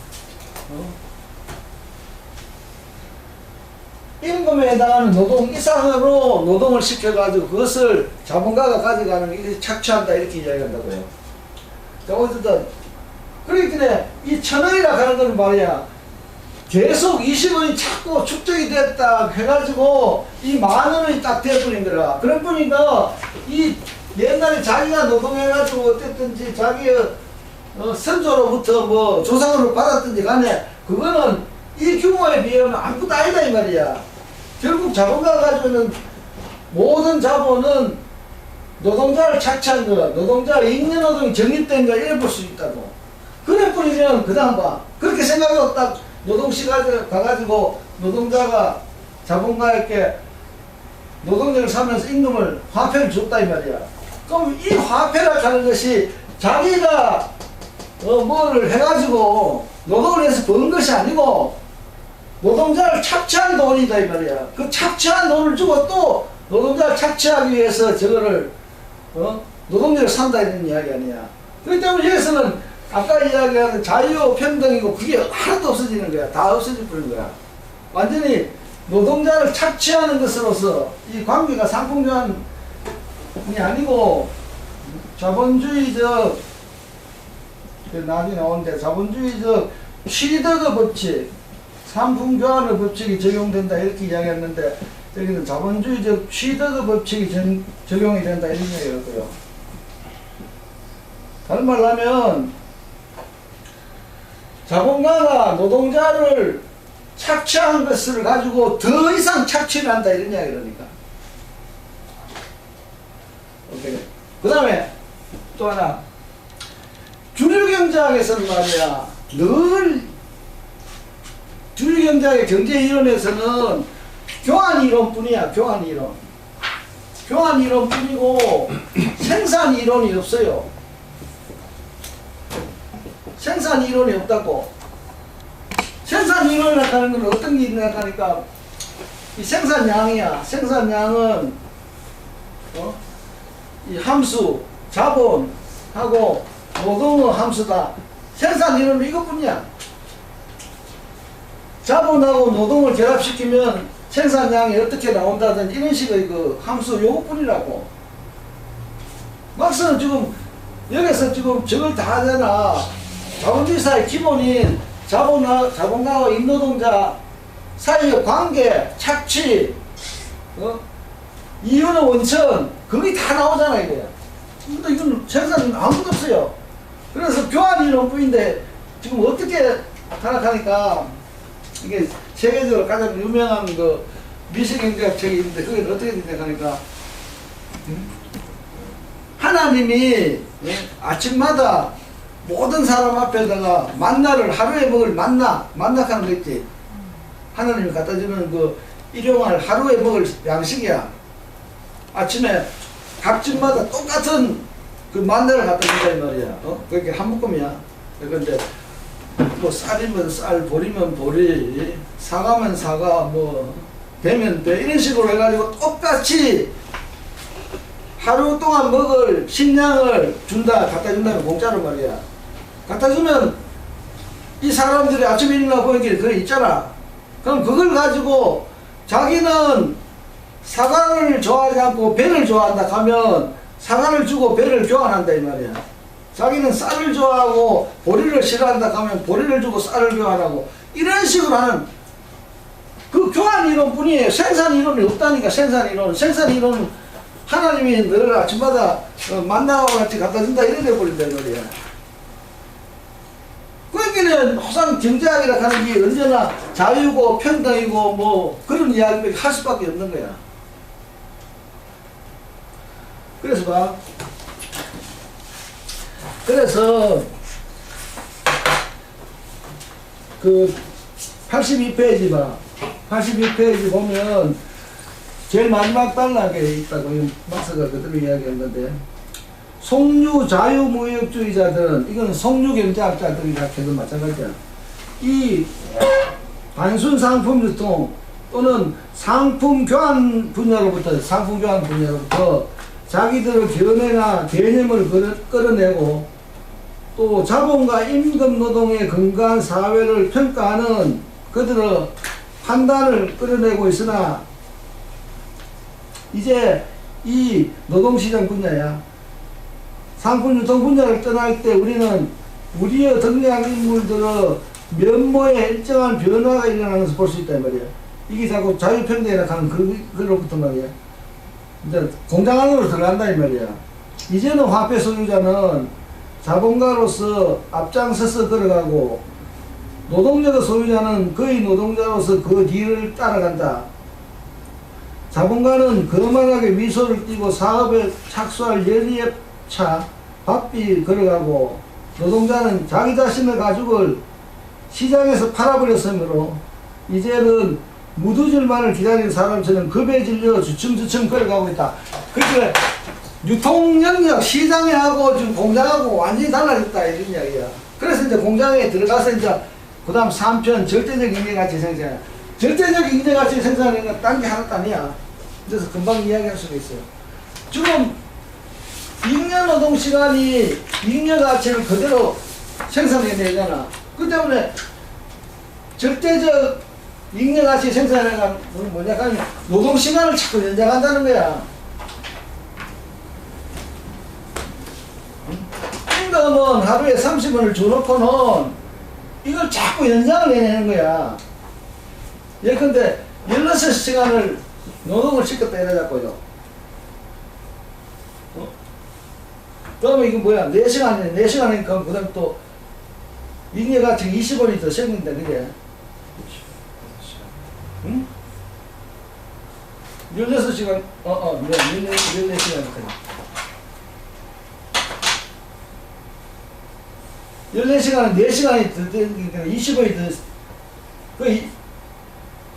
임금에 해당하는 노동 이상으로 노동을 시켜가지고 그것을 자본가가 가져가는 게 착취한다 이렇게 이야기한다고요. 자, 어쨌든 그렇기 때문에 이 1,000원이라 하는 건 말이야. 계속 20원이 자꾸 축적이 됐다 해가지고 이 만 원이 딱 돼버린 거라. 그런 분이니까 이 옛날에 자기가 노동해가지고 어땠든지 자기의 선조로부터 뭐 조상으로 받았든지 간에 그거는 이 규모에 비하면 아무것도 아니다 이 말이야. 결국 자본가가 가지고 있는 모든 자본은 노동자를 착취한 거, 노동자의 잉여노동이 정립된 거 이래 볼 수 있다고. 그래 뿌리면 그 다음 봐. 그렇게 생각하고 딱 노동시간 가가지고 노동자가 자본가에게 노동력을 사면서 임금을 화폐를 줬다 이 말이야. 그럼 이 화폐라 하는 것이 자기가 뭐를 해가지고 노동을 해서 버는 것이 아니고 노동자를 착취한 돈이다 이 말이야. 그 착취한 돈을 주고 또 노동자를 착취하기 위해서 저거를 노동력을 산다 이런 이야기 아니야. 그렇기 때문에 여기서는 아까 이야기하는 자유 평등이고 그게 하나도 없어지는 거야. 다 없어져 버리는 거야. 완전히 노동자를 착취하는 것으로서 이 관계가 상품교환이 아니고 자본주의적 나중에 나오는데 자본주의적 취득의 법칙, 상품교환의 법칙이 적용된다 이렇게 이야기했는데 여기는 자본주의적 취득의 법칙이 적용이 된다 이런 이야기였고요. 다른 말로 하면 자본가가 노동자를 착취한 것을 가지고 더 이상 착취를 한다 이런 이야기라니까. 오케이. 그 다음에 또 하나 주류경제학에서는 말이야 늘 주류경제학의 경제이론에서는 교환이론뿐이야. 교환이론뿐이고 생산이론이 없어요. 생산이론이 없다고. 생산이론이라고 하는 건 어떤 게 있냐 하니까 이 생산량이야. 생산량은 이 함수, 자본하고 노동의 함수다. 생산이론은 이것뿐이야. 자본하고 노동을 결합시키면 생산량이 어떻게 나온다든지 이런 식의 그 함수 요것뿐이라고. 막스는 지금 여기서 지금 저걸 다 하잖아. 자본주의 사회 기본인 자본가와 임노동자 사이의 관계, 착취, 이윤의 원천, 그게 다 나오잖아, 이게. 근데 이건 생산 아무것도 없어요. 그래서 교환 이론뿐인데, 지금 어떻게 타락하니까, 이게 세계적으로 가장 유명한 그 미시경제학 책이 있는데, 그게 어떻게 된다니까, 하나님이 아침마다 모든 사람 앞에다가 만나를 하루에 먹을 만나하는 거 있지. 하나님이 갖다 주는 그 일용할 하루에 먹을 양식이야. 아침에 각 집마다 똑같은 그 만나를 갖다 준다 이 말이야. 그게 한 묶음이야. 그런데 뭐 쌀이면 쌀, 보리면 보리, 사과면 사과, 뭐 되면 돼 이런 식으로 해가지고 똑같이 하루 동안 먹을 식량을 갖다 준다면 공짜로 말이야. 갖다 주면 이 사람들이 아침에 일어나 보니까 그래 있잖아. 그럼 그걸 가지고 자기는 사과를 좋아하지 않고 배를 좋아한다 하면 사과를 주고 배를 교환한다 이 말이야. 자기는 쌀을 좋아하고 보리를 싫어한다 하면 보리를 주고 쌀을 교환하고 이런 식으로 하는 그 교환 이론 뿐이에요. 생산 이론이 없다니까. 생산 이론은 하나님이 너를 아침마다 만나와 같이 갖다 준다 이래 돼버린다 이 말이야. 그러니까 항상 경제학이라 하는 게 언제나 자유고 평등이고 뭐 그런 이야기를 할 수밖에 없는 거야. 그래서 봐. 그래서 그 82페이지 봐. 82페이지 보면 제일 마지막 단락에 있다고 막스가 그대로 이야기했는데 속류 자유무역주의자들은 이건 속류 경제학자들이라 해도 마찬가지야. 이 단순 상품 유통 또는 상품 교환 분야로부터 자기들의 견해나 개념을 끌어내고 또 자본과 임금 노동에 근거한 사회를 평가하는 그들의 판단을 끌어내고 있으나 이제 이 노동시장 분야야. 상품 유통 분야를 떠날 때 우리는 우리의 등장 인물들의 면모에 일정한 변화가 일어나는 것을 볼 수 있단 말이야. 이게 자꾸 자유평등이라 하는 그로부터 말이야. 이제 공장 안으로 들어간다 이 말이야. 이제는 화폐 소유자는 자본가로서 앞장서서 걸어가고 노동력의 소유자는 거의 노동자로서 그 뒤를 따라간다. 자본가는 거만하게 미소를 띠고 사업에 착수할 열의에 차 바삐 걸어가고 노동자는 자기 자신의 가죽을 시장에서 팔아버렸으므로 이제는 무두질만을 기다리는 사람처럼 급에 질려 주춤주춤 걸어가고 있다. 그러니까 유통 영역 시장에 하고 지금 공장하고 완전히 달라졌다 이런 이야기야. 그래서 이제 공장에 들어가서 이제 그 다음 3편 절대적 인재가치 생산. 절대적 인재가치 생산하는 건 딴 게 하나도 아니야. 그래서 금방 이야기할 수가 있어요. 지금 잉여 노동시간이 잉여 가치를 그대로 생산해내잖아. 그 때문에 절대적 잉여 가치 생산해가 뭐냐 하면 노동시간을 자꾸 연장한다는 거야. 임금은 하루에 30원을 줘놓고는 이걸 자꾸 연장을 해내는 거야. 예컨대 16시간을 노동을 시켰다 이러자고요. 그러면 이거 뭐야? 4시간이니까 그 다음에 또 잉여가치 20원이 더 생긴다 그래. 응? 16시간 14시간 14시간은 4시간이 더 되니까 20원이 더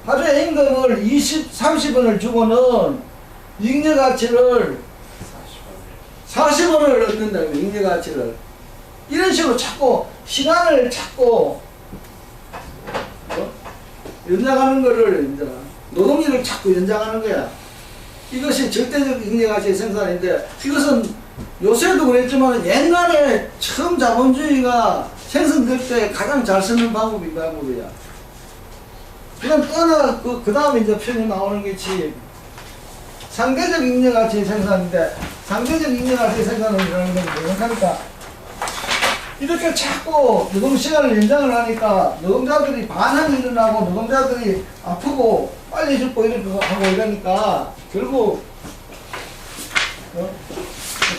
하루에 임금을 30원을 주고는 잉여가치를 40원을 얻는다고 잉여가치를. 이런 식으로 자꾸 시간을 자꾸 연장하는 거를 이제 노동력을 자꾸 연장하는 거야. 이것이 절대적 잉여가치의 생산인데 이것은 요새도 그랬지만 옛날에 처음 자본주의가 생성될 때 가장 잘 쓰는 방법이 이 방법이야. 그럼 또 하나 그 다음에 이제 편이 나오는 것이 상대적 잉여가치의 생산인데 상대적 잉여가치의 생산을 일어나는 건 뭐냐니까 이렇게 자꾸 노동시간을 연장을 하니까 노동자들이 반항이 일어나고 노동자들이 아프고 빨리 죽고 이렇게 하고 이러니까 결국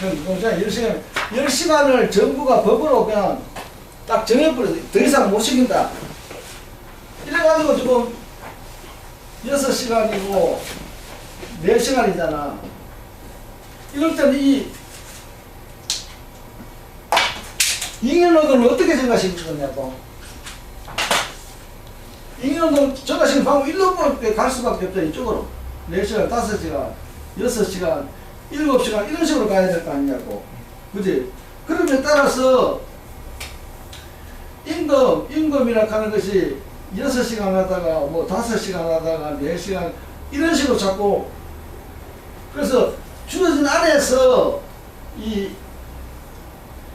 노동자 10시간을 정부가 법으로 그냥 딱 정해버려서 더 이상 못 시킨다. 이래가지고 지금 6시간이고 4시간이잖아. 이럴 때는 이 잉여노동을 어떻게 증가시킬 거냐고. 잉여노동 증가시키는 방법 일로 갈 수밖에 없죠. 이쪽으로 4시간, 5시간, 6시간, 7시간 이런 식으로 가야 될 거 아니냐고. 그지? 그러면 따라서 임금이라 하는 것이 6시간 하다가 뭐 5시간 하다가 4시간 이런 식으로 자꾸 그래서 주어진 안에서 이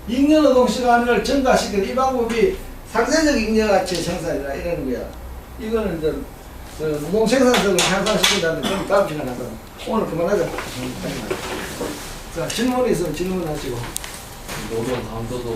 잉여노동 시간을 증가시키는 이 방법이 상대적 잉여가치 생산이라 이러는 거야. 이거는 이제 노동 생산성을 향상시킨다는 그런 다음 시간에 하자. 오늘 그만하자. 자, 질문이 있으면 질문하시고. 노동 강도도